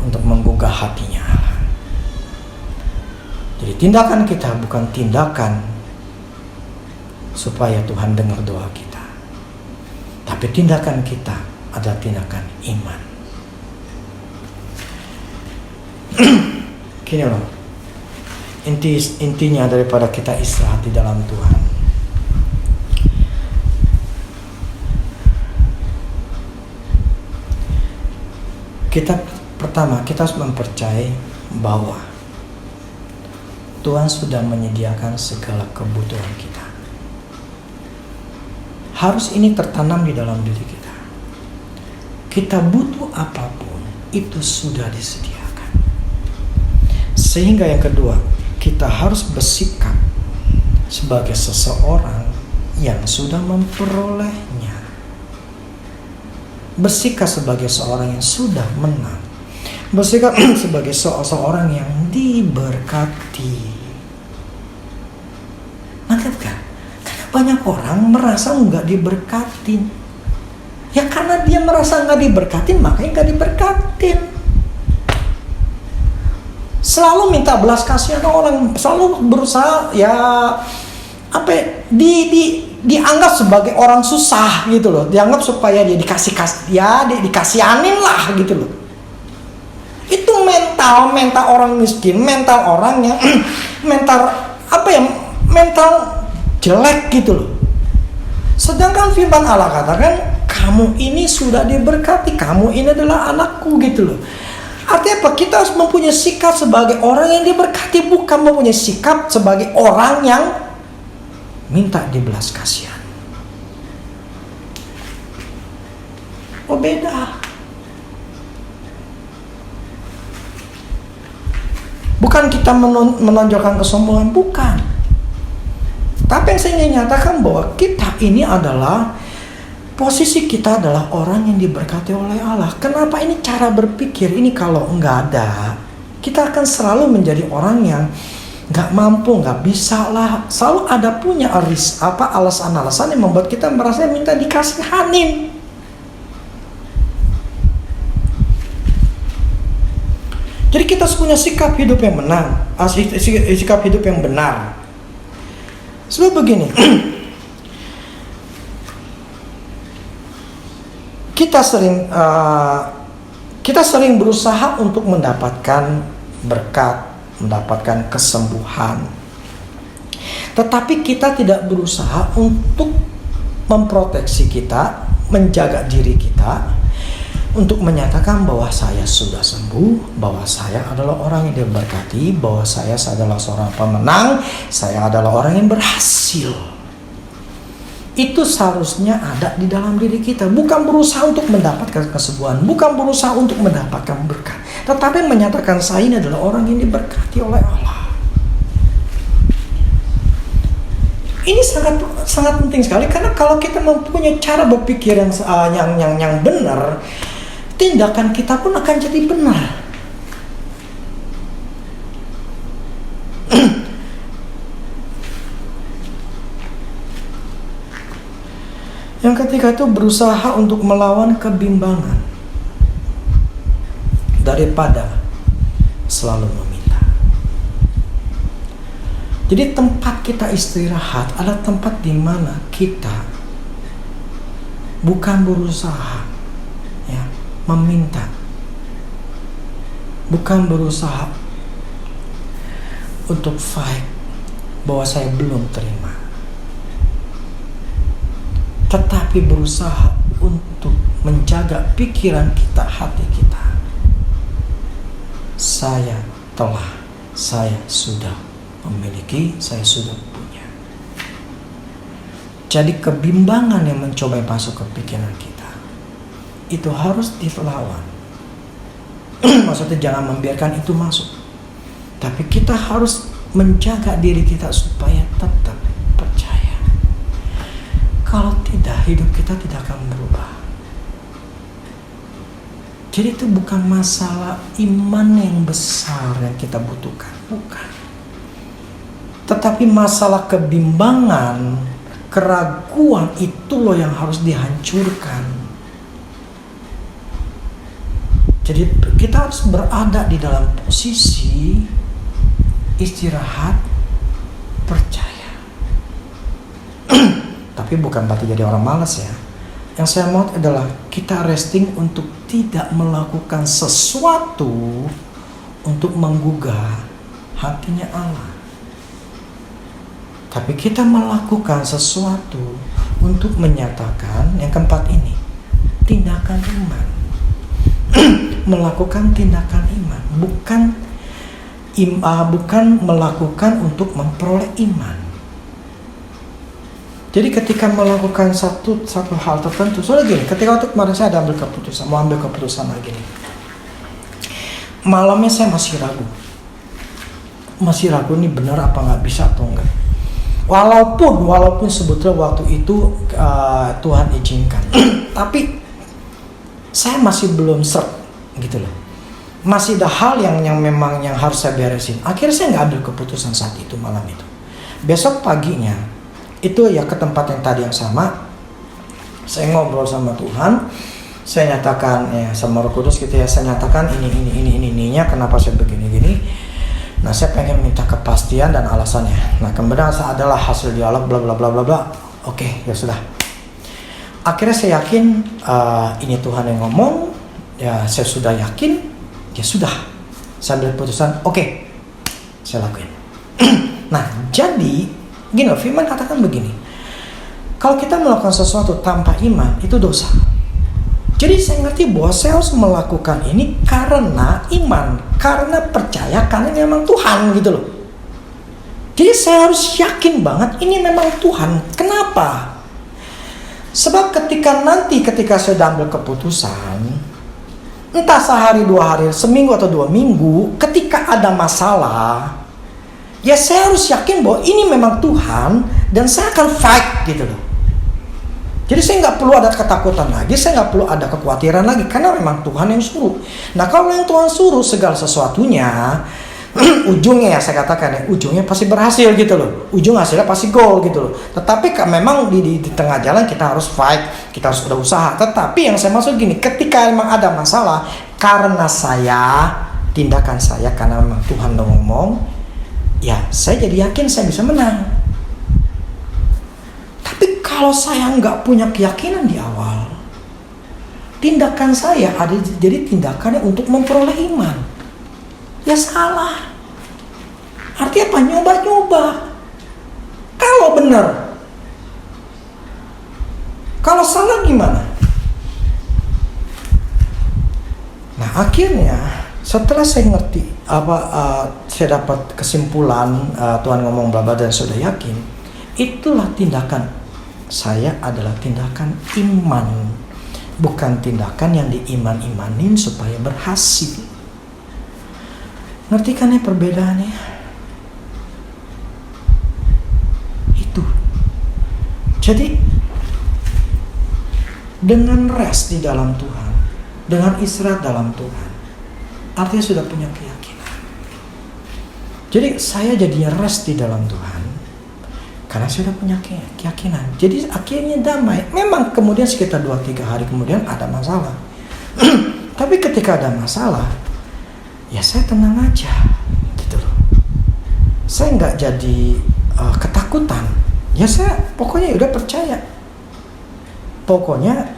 untuk menggugah hatinya Allah. Jadi tindakan kita bukan tindakan supaya Tuhan dengar doa kita, tapi tindakan kita adalah tindakan iman. Gini loh, intinya daripada kita istirahat di dalam Tuhan, pertama kita harus mempercayai bahwa Tuhan sudah menyediakan segala kebutuhan kita. Harus ini tertanam di dalam diri kita. Kita butuh apapun, itu sudah disediakan. Sehingga yang kedua, kita harus bersikap sebagai seseorang yang sudah memperolehnya. Bersikap sebagai seorang yang sudah menang. Bersikap sebagai seorang yang diberkati. Mantap kan? Banyak orang merasa nggak diberkatin. Ya karena dia merasa nggak diberkatin, makanya nggak diberkatin. Selalu minta belas kasihan orang, selalu berusaha dianggap sebagai orang susah gitu loh. Dianggap supaya dia dikasihanin lah gitu loh. Itu mental orang miskin, mental orang yang mental jelek gitu loh. Sedangkan firman Allah katakan, kamu ini sudah diberkati, kamu ini adalah anakku gitu loh. Artinya apa? Kita harus mempunyai sikap sebagai orang yang diberkati, bukan mempunyai sikap sebagai orang yang minta dibelas kasihan. Oh beda. Bukan kita menonjolkan kesombongan, bukan. Tapi yang saya ingin nyatakan bahwa kita ini adalah, posisi kita adalah orang yang diberkati oleh Allah. Kenapa ini cara berpikir ini kalau enggak ada, kita akan selalu menjadi orang yang enggak mampu, enggak bisa lah. Selalu ada punya alasan-alasan yang membuat kita merasa minta dikasihanin. Jadi kita harus punya sikap hidup yang sikap hidup yang benar. Sebab begini, kita sering berusaha untuk mendapatkan berkat, mendapatkan kesembuhan. Tetapi kita tidak berusaha untuk memproteksi kita, menjaga diri kita, untuk menyatakan bahwa saya sudah sembuh, bahwa saya adalah orang yang diberkati, bahwa saya adalah seorang pemenang, saya adalah orang yang berhasil. Itu seharusnya ada di dalam diri kita. Bukan berusaha untuk mendapatkan kesembuhan, bukan berusaha untuk mendapatkan berkat, tetapi menyatakan saya ini adalah orang yang diberkati oleh Allah. Ini sangat penting sekali, karena kalau kita mempunyai cara berpikir yang benar, tindakan kita pun akan jadi benar. Yang ketiga itu berusaha untuk melawan kebimbangan daripada selalu meminta. Jadi tempat kita istirahat adalah tempat di mana kita bukan berusaha meminta, bukan berusaha untuk fight bahwa saya belum terima, tetapi berusaha untuk menjaga pikiran kita, hati kita. Saya sudah memiliki, saya sudah punya. Jadi kebimbangan yang mencoba masuk ke pikiran kita itu harus dilawan. Maksudnya jangan membiarkan itu masuk, tapi kita harus menjaga diri kita supaya tetap percaya. Kalau tidak, hidup kita tidak akan berubah. Jadi itu bukan masalah iman yang besar yang kita butuhkan, bukan. Tetapi masalah kebimbangan, keraguan, itu loh yang harus dihancurkan. Jadi kita harus berada di dalam posisi istirahat, percaya. Tapi bukan berarti jadi orang malas ya. Yang saya mau adalah kita resting untuk tidak melakukan sesuatu untuk menggugah hatinya Allah. Tapi kita melakukan sesuatu untuk menyatakan yang keempat ini, tindakan iman. Melakukan tindakan iman, bukan melakukan untuk memperoleh iman. Jadi ketika melakukan satu hal tertentu, soalnya gini, ketika waktu kemarin saya mau ambil keputusan lagi nih. Malamnya saya masih ragu nih benar apa nggak bisa atau enggak. Walaupun sebetulnya waktu itu Tuhan izinkan, tapi saya masih belum gitu loh. Masih ada hal yang memang yang harus saya beresin. Akhirnya saya nggak ambil keputusan saat itu, malam itu. Besok paginya itu ya ke tempat yang tadi yang sama. Saya ngobrol sama Tuhan. Saya nyatakan ya sama Roh Kudus gitu ya. Saya nyatakan ininya kenapa saya begini. Nah, saya pengen minta kepastian dan alasannya. Nah, kemudian adalah hasil dialog bla bla bla bla bla. Oke, ya sudah. Akhirnya saya yakin ini Tuhan yang ngomong. Ya saya sudah yakin, ya sudah. Saya ambil keputusan, oke, saya lakuin. Nah, jadi gini, firman katakan begini. Kalau kita melakukan sesuatu tanpa iman, itu dosa. Jadi saya ngerti bahwa saya harus melakukan ini karena iman, karena percaya, karena ini memang Tuhan gitu loh. Jadi saya harus yakin banget ini memang Tuhan. Kenapa? Sebab ketika saya ambil keputusan, entah sehari, 2 hari, seminggu atau 2 minggu, ketika ada masalah, ya saya harus yakin bahwa ini memang Tuhan dan saya akan fight gitu loh. Jadi saya nggak perlu ada ketakutan lagi, saya nggak perlu ada kekhawatiran lagi, karena memang Tuhan yang suruh. Nah, kalau yang Tuhan suruh segala sesuatunya, ujungnya ya saya katakan ya, ujungnya pasti berhasil gitu loh. Ujung hasilnya pasti goal gitu loh. Tetapi memang di tengah jalan kita harus fight, kita harus berusaha. Tetapi yang saya maksud gini, ketika memang ada masalah, karena saya tindakan saya karena memang Tuhan udah ngomong, ya saya jadi yakin saya bisa menang. Tapi kalau saya nggak punya keyakinan di awal, tindakan saya ada jadi tindakannya untuk memperoleh iman, ya salah. Artinya apa? Nyoba-nyoba. Kalau benar, kalau salah gimana? Nah akhirnya setelah saya ngerti saya dapat kesimpulan Tuhan ngomong bla bla dan sudah yakin, itulah tindakan saya adalah tindakan iman, bukan tindakan yang diiman-imanin supaya berhasil. Ngerti kan ya perbedaannya? Itu. Jadi dengan rest di dalam Tuhan, dengan istirahat dalam Tuhan, artinya sudah punya keyakinan. Jadi saya jadinya rest di dalam Tuhan karena saya sudah punya keyakinan. Jadi akhirnya damai. Memang kemudian sekitar 2-3 hari kemudian ada masalah. Tapi ketika ada masalah, ya saya tenang aja gitu loh. Saya nggak jadi ketakutan. Ya saya pokoknya udah percaya. Pokoknya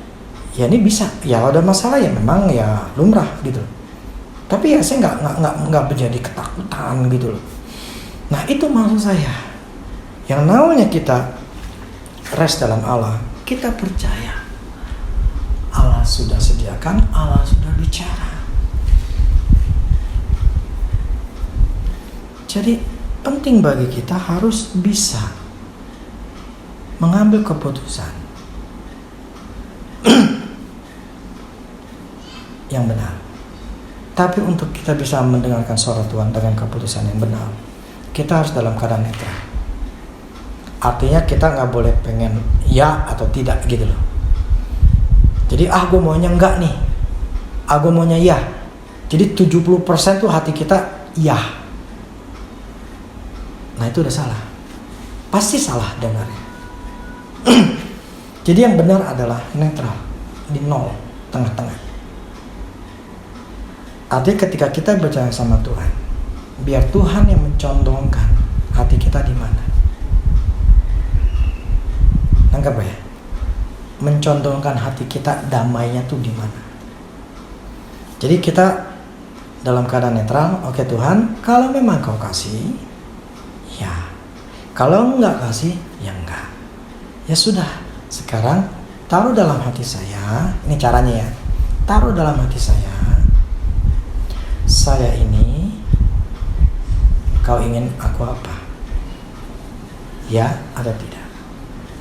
ya ini bisa. Ya ada masalah ya memang ya lumrah gitu. Tapi ya saya nggak menjadi ketakutan gitu loh. Nah itu maksud saya. Yang namanya kita rest dalam Allah, kita percaya Allah sudah sediakan, Allah sudah bicara. Jadi penting bagi kita harus bisa mengambil keputusan yang benar. Tapi untuk kita bisa mendengarkan suara Tuhan dengan keputusan yang benar, kita harus dalam keadaan netral. Artinya kita nggak boleh pengen ya atau tidak gitu loh. Jadi gue maunya enggak nih, gue maunya ya. Jadi 70% tuh hati kita ya. Nah itu udah salah. Pasti salah dengarnya. Jadi yang benar adalah netral, di nol, tengah-tengah. Artinya ketika kita berbicara sama Tuhan, biar Tuhan yang mencondongkan hati kita di mana. Anggap ya, mencondongkan hati kita damainya tuh di mana. Jadi kita dalam keadaan netral, oke Tuhan, kalau memang kau kasih, ya. Kalau enggak kasih, ya enggak. Ya sudah, sekarang taruh dalam hati saya, ini caranya ya, taruh dalam hati saya ini, kau ingin aku apa? Ya atau tidak?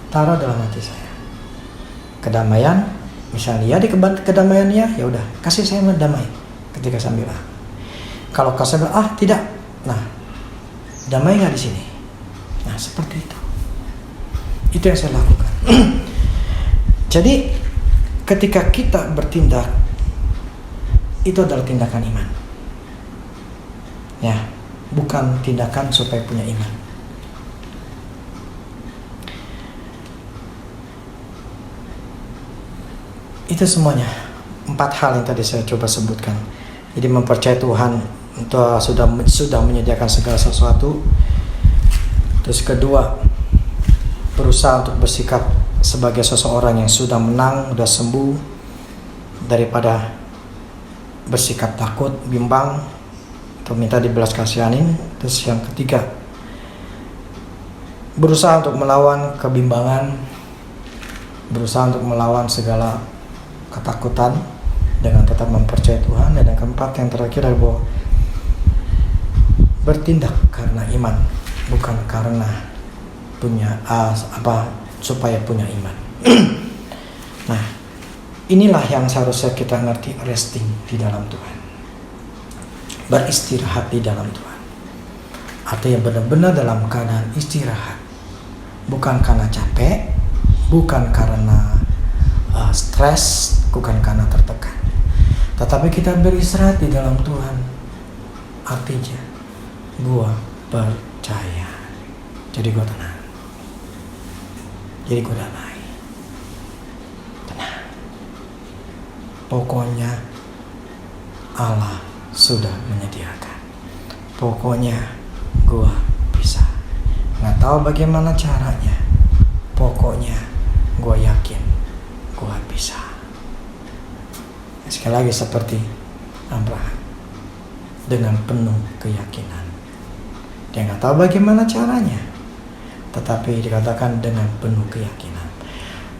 Taruh dalam hati saya. Kedamaian, misalnya ya di kedamaiannya, ya udah kasih saya damai ketika sambil Kalau kasih tidak, nah damai nggak di sini. Nah seperti itu. Itu yang saya lakukan. Jadi ketika kita bertindak, itu adalah tindakan iman. Ya, bukan tindakan supaya punya iman. Itu semuanya 4 hal yang tadi saya coba sebutkan. Jadi mempercayai Tuhan untuk sudah menyediakan segala sesuatu. Terus kedua, berusaha untuk bersikap sebagai seseorang yang sudah menang, sudah sembuh, daripada bersikap takut, bimbang, atau minta dibelas kasihanin. Terus yang ketiga, berusaha untuk melawan kebimbangan, berusaha untuk melawan segala ketakutan dengan tetap mempercayai Tuhan. Dan yang keempat, yang terakhir adalah bahwa bertindak karena iman, bukan karena punya supaya punya iman. Nah, inilah yang seharusnya kita ngerti, resting di dalam Tuhan, beristirahat di dalam Tuhan. Artinya benar-benar dalam keadaan istirahat, bukan karena capek, bukan karena stres, bukan karena tertekan, tetapi kita beristirahat di dalam Tuhan. Artinya gua percaya, jadi gua tenang, jadi gua damai, tenang. Pokoknya Allah sudah menyediakan. Pokoknya gua bisa. Nggak tahu bagaimana caranya. Pokoknya gua yakin gua bisa. Sekali lagi seperti Abraham, dengan penuh keyakinan. Dia nggak tahu bagaimana caranya, tetapi dikatakan dengan penuh keyakinan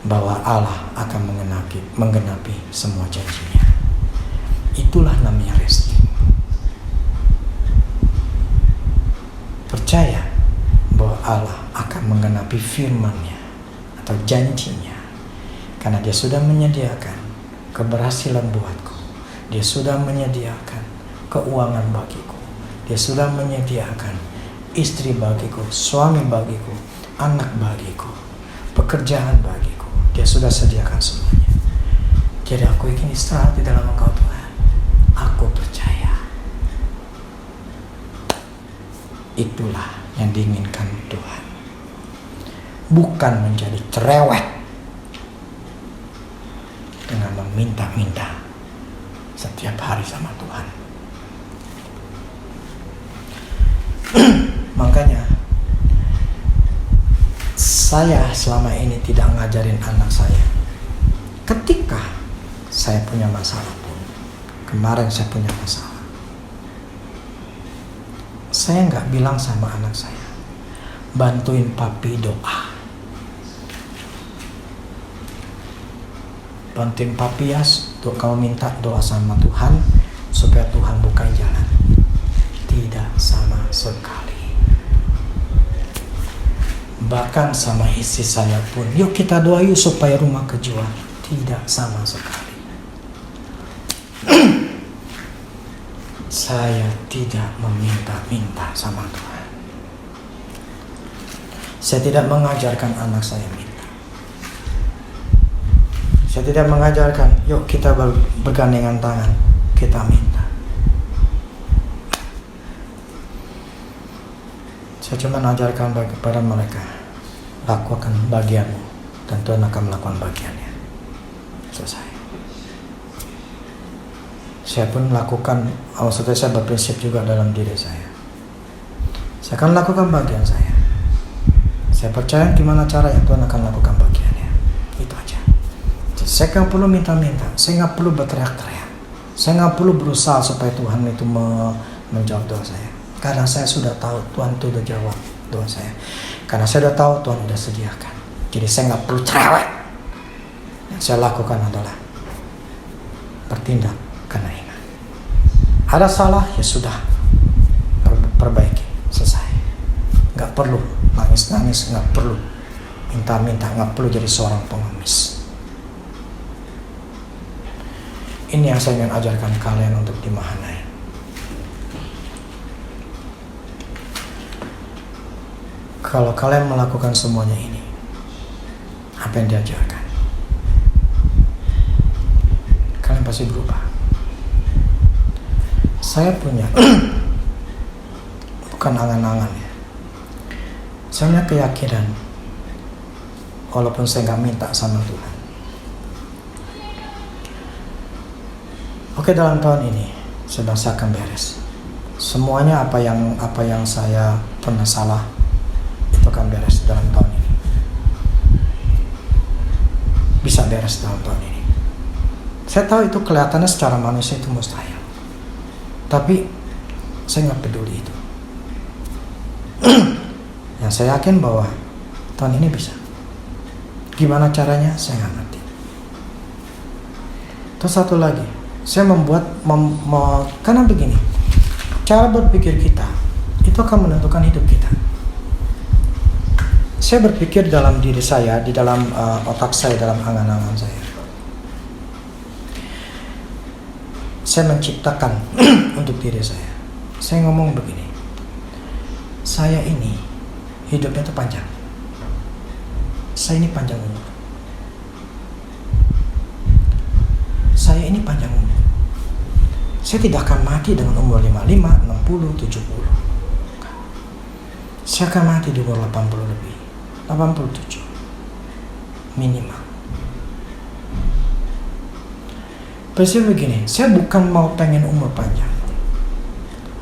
bahwa Allah akan menggenapi semua janjinya. Itulah namanya resting. Percaya bahwa Allah akan menggenapi firman-Nya atau janjinya, karena Dia sudah menyediakan keberhasilan buatku. Dia sudah menyediakan keuangan bagiku. Dia sudah menyediakan istri bagiku, suami bagiku, anak bagiku, pekerjaan bagiku. Dia sudah sediakan semuanya. Jadi aku ingin istirahat di dalam Engkau Tuhan. Aku percaya. Itulah yang diinginkan Tuhan. Bukan menjadi cerewet dengan meminta-minta setiap hari sama Tuhan. Makanya saya selama ini tidak ngajarin anak saya. Ketika saya punya masalah pun, kemarin saya punya masalah, saya nggak bilang sama anak saya, bantuin papi doa, bantuin papi ya, kamu minta doa sama Tuhan supaya Tuhan bukain jalan. Tidak sama sekali. Bahkan sama istri saya pun, yuk kita doa yuk supaya rumah kejual. Tidak sama sekali. Saya tidak meminta-minta sama Tuhan. Saya tidak mengajarkan anak saya minta. Saya tidak mengajarkan, yuk kita bergandengan tangan, kita minta. Saya cuma ajarkan kepada mereka, lakukan bagianmu dan Tuhan akan melakukan bagiannya. Selesai. Saya pun melakukan, maksudnya saya berprinsip juga dalam diri saya. Saya akan lakukan bagian saya. Saya percaya gimana cara yang Tuhan akan lakukan bagiannya. Itu aja. Jadi, saya nggak perlu minta-minta, saya nggak perlu berteriak-teriak, saya nggak perlu berusaha supaya Tuhan itu menjawab doa saya. Karena saya sudah tahu Tuhan itu udah jawab doa saya. Karena saya sudah tahu Tuhan udah sediakan. Jadi saya nggak perlu cerewet. Yang saya lakukan adalah bertindak karena iman. Ada salah ya sudah, perbaiki, selesai. Nggak perlu nangis-nangis, nggak perlu minta-minta, nggak perlu jadi seorang pengemis. Ini yang saya ingin ajarkan kalian untuk di Mahanaim. Kalau kalian melakukan semuanya ini, apa yang diajarkan, kalian pasti berubah. Saya punya, bukan angan-angan ya, saya punya keyakinan, walaupun saya nggak minta sama Tuhan. Oke, dalam tahun ini, saya bangsa akan beres. Semuanya apa yang saya pernah salah, itu akan beres dalam tahun ini. Bisa beres dalam tahun ini. Saya tahu itu kelihatannya secara manusia itu mustahil, tapi saya nggak peduli itu. Yang saya yakin bahwa tahun ini bisa. Gimana caranya saya nggak ngerti. Terus satu lagi, saya karena begini, cara berpikir kita itu akan menentukan hidup kita. Saya berpikir dalam diri saya, di dalam otak saya, dalam angan-angan saya. Saya menciptakan untuk diri saya. Saya ngomong begini, saya ini hidupnya itu panjang. Saya ini panjang umur. Saya ini panjang umur. Saya tidak akan mati dengan umur 55, 60, 70. Saya akan mati di umur 80 lebih. 87 minimal. Prinsip begini, saya bukan mau pengen umur panjang,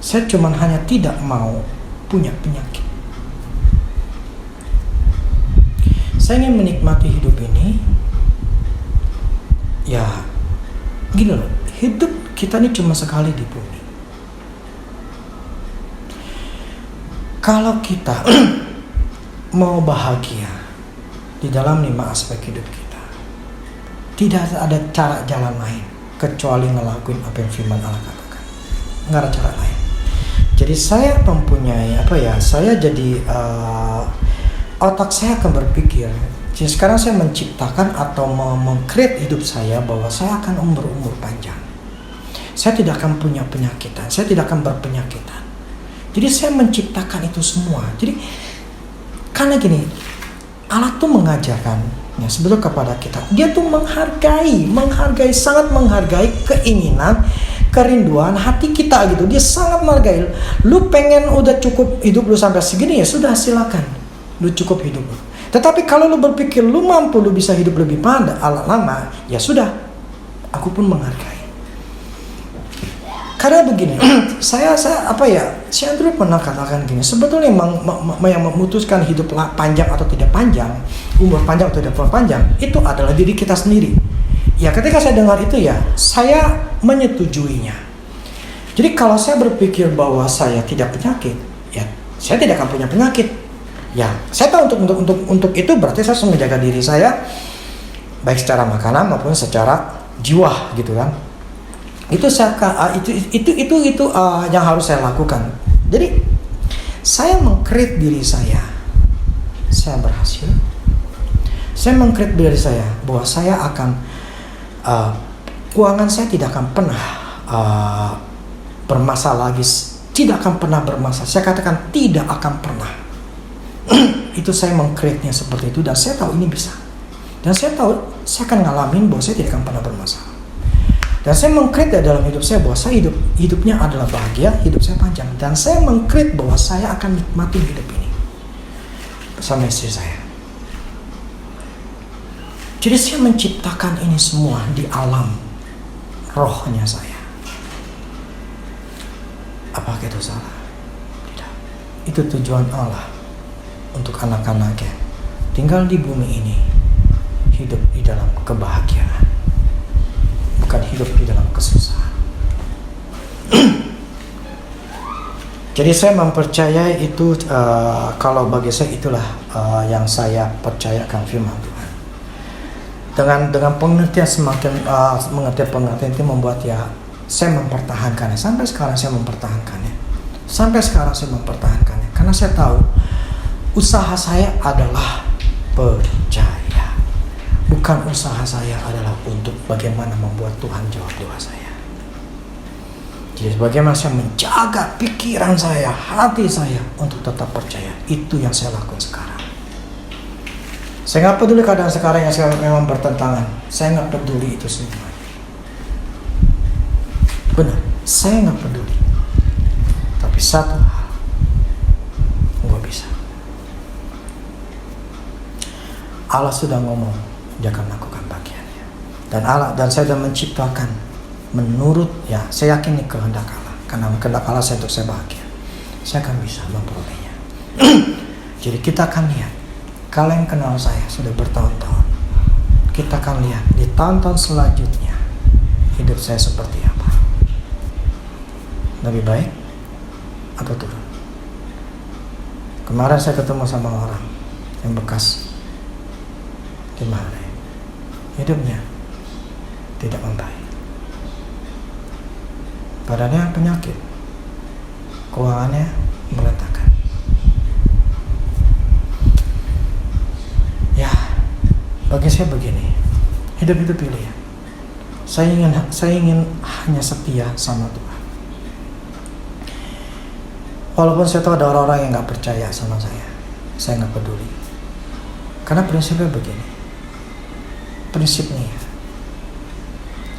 Saya cuman hanya tidak mau punya penyakit. Saya ingin menikmati hidup ini. Ya, gini loh, hidup kita ini cuma sekali di bumi. Kalau kita mau bahagia di dalam 5 aspek hidup kita, tidak ada cara jalan lain kecuali ngelakuin apa yang firman Allah katakan. Nggak ada cara lain. Jadi saya mempunyai saya jadi otak saya akan berpikir. Jadi sekarang saya menciptakan atau meng-create hidup saya bahwa saya akan umur panjang. Saya tidak akan punya penyakitan. Saya tidak akan berpenyakitan. Jadi saya menciptakan itu semua. Jadi karena gini, Allah tuh mengajarkan ya sebetulnya kepada kita. Dia tuh sangat menghargai keinginan, kerinduan hati kita gitu. Dia sangat menghargai. Lu pengen udah cukup hidup lu sampai segini, ya sudah, silakan. Lu cukup hidup lu. Tetapi kalau lu berpikir lu mampu, lu bisa hidup lebih lama, ya sudah. Aku pun menghargai. Karena begini, saya Andrew pernah katakan gini, sebetulnya yang memutuskan hidup panjang atau tidak panjang, umur panjang atau tidak panjang, itu adalah diri kita sendiri. Ya ketika saya dengar itu ya, saya menyetujuinya. Jadi kalau saya berpikir bahwa saya tidak penyakit, ya saya tidak akan punya penyakit. Ya, saya tahu untuk itu berarti saya harus menjaga diri saya baik secara makanan maupun secara jiwa gitu kan. Itu yang harus saya lakukan. Jadi saya meng-create diri saya berhasil. Saya meng-create diri saya bahwa saya akan keuangan saya tidak akan pernah bermasalah lagi, tidak akan pernah bermasalah. Saya katakan tidak akan pernah. Itu saya meng-create-nya seperti itu dan saya tahu ini bisa. Dan saya tahu saya akan ngalamin bahwa saya tidak akan pernah bermasalah. Dan saya meng-create dalam hidup saya bahwa saya hidupnya adalah bahagia, hidup saya panjang. Dan saya meng-create bahwa saya akan nikmati hidup ini bersama istri saya. Jadi saya menciptakan ini semua di alam rohnya saya. Apakah itu salah? Tidak. Itu tujuan Allah untuk anak-anaknya tinggal di bumi ini, hidup di dalam kebahagiaan, bukan hidup di dalam kesusahan. Jadi saya mempercayai itu, kalau bagi saya itulah yang saya percayakan firman Tuhan. Dengan pengertian pengertian itu membuat ya saya mempertahankannya. Sampai sekarang saya mempertahankannya. Karena saya tahu usaha saya adalah percaya. Bukan usaha saya adalah untuk bagaimana membuat Tuhan jawab doa saya. Jadi bagaimana saya menjaga pikiran saya, hati saya untuk tetap percaya. Itu yang saya lakukan sekarang. Saya nggak peduli keadaan sekarang yang saya memang bertentangan. Saya nggak peduli itu semua. Benar, saya nggak peduli. Tapi satu hal, gue bisa. Allah sudah ngomong, dia akan melakukan bagiannya. Dan saya sudah menciptakan menurut ya, saya yakin ini kehendak Allah. Karena kehendak Allah saya untuk saya bahagia. Saya akan bisa memperolehnya. Jadi kita akan lihat, kalau yang kenal saya sudah bertahun-tahun, kita akan lihat di tahun-tahun selanjutnya hidup saya seperti apa. Lebih baik atau turun? Kemarin saya ketemu sama orang yang bekas gimana hidupnya tidak membaik, badannya penyakit, keuangannya berantakan. Ya, bagi saya begini, hidup itu pilihan. Saya ingin hanya setia sama Tuhan. Walaupun saya tahu ada orang-orang yang nggak percaya sama saya nggak peduli. Karena prinsipnya begini. Prinsipnya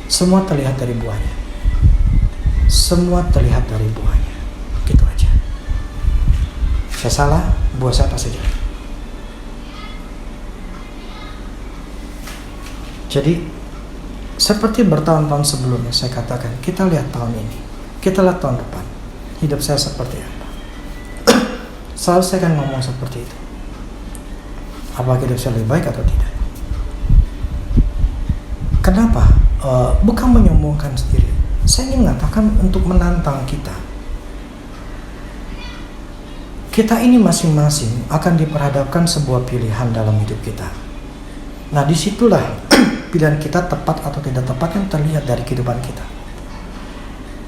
semua terlihat dari buahnya. Gitu aja. Saya salah, buah saya pasti jelek. Jadi seperti bertahun-tahun sebelumnya saya katakan, kita lihat tahun ini, kita lihat tahun depan. hidup saya seperti apa. Selalu saya akan ngomong seperti itu. Apakah hidup saya lebih baik atau tidak? Kenapa? Bukan menyombongkan sendiri. Saya ingin mengatakan untuk menantang kita. Kita ini masing-masing akan diperhadapkan sebuah pilihan dalam hidup kita. Nah, disitulah pilihan kita tepat atau tidak tepat yang terlihat dari kehidupan kita.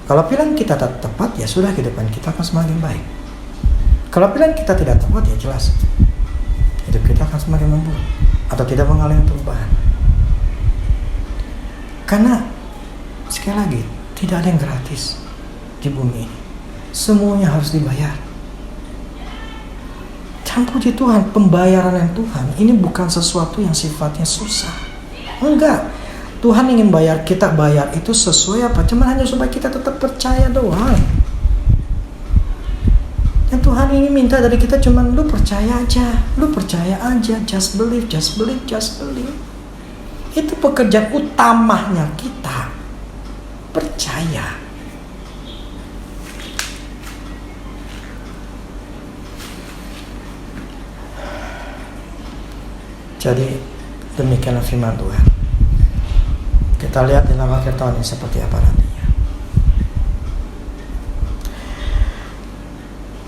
Kalau pilihan kita tepat, ya sudah, kehidupan kita akan semakin baik. Kalau pilihan kita tidak tepat, ya jelas hidup kita akan semakin memburuk atau tidak mengalami perubahan. Karena sekali lagi, tidak ada yang gratis di bumi ini. Semuanya harus dibayar. Dan puji Tuhan, pembayaran yang Tuhan ini bukan sesuatu yang sifatnya susah. Enggak. Tuhan ingin kita bayar itu sesuai apa? Cuma hanya supaya kita tetap percaya doang. Dan Tuhan ini minta dari kita cuma lu percaya aja, just believe. Itu pekerjaan utamanya kita, percaya. Jadi demikianlah firman Tuhan. Kita lihat dalam akhir tahun ini seperti apa nantinya.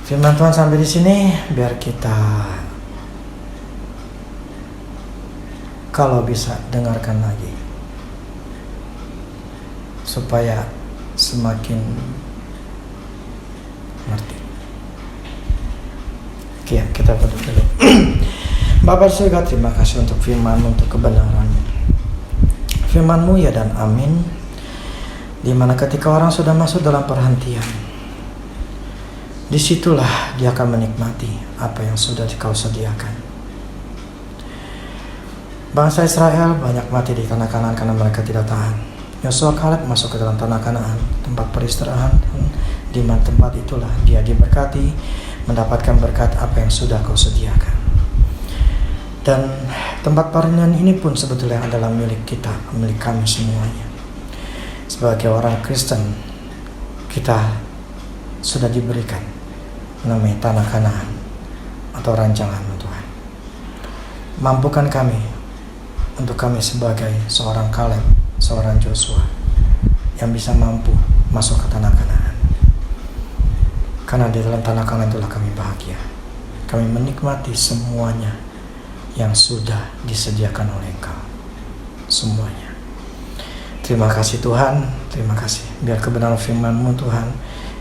Firman Tuhan sampai di sini, biar kita kalau bisa dengarkan lagi supaya semakin ngerti. Oke, kita berdoa dulu. Bapa surga, terima kasih untuk firman-Mu, untuk kebenaran-Mu. Firman-Mu ya dan amin. Dimana ketika orang sudah masuk dalam perhentian, disitulah dia akan menikmati apa yang sudah Kau sediakan. Bangsa Israel banyak mati di tanah Kanaan karena mereka tidak tahan. Yosua Kaleb masuk ke dalam tanah Kanaan, tempat peristirahatan, di mana tempat itulah dia diberkati, mendapatkan berkat apa yang sudah Kau sediakan. Dan tempat pernihan ini pun sebetulnya adalah milik kita, milik kami semuanya. Sebagai orang Kristen, kita sudah diberikan namanya tanah Kanaan atau rancangan Tuhan. Mampukan kami untuk kami sebagai seorang Kaleb, seorang Joshua yang bisa mampu masuk ke tanah Kanaan. Karena di dalam tanah Kanaan itulah kami bahagia. Kami menikmati semuanya yang sudah disediakan oleh Engkau. Semuanya. Terima kasih Tuhan, terima kasih. Biar kebenaran firman-Mu Tuhan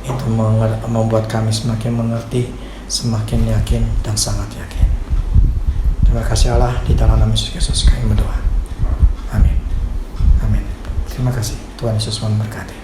itu membuat kami semakin mengerti, semakin yakin dan sangat yakin. Terima kasih Allah, di dalam nama Yesus kami berdoa. Amin. Amin. Terima kasih. Tuhan Yesus memberkati.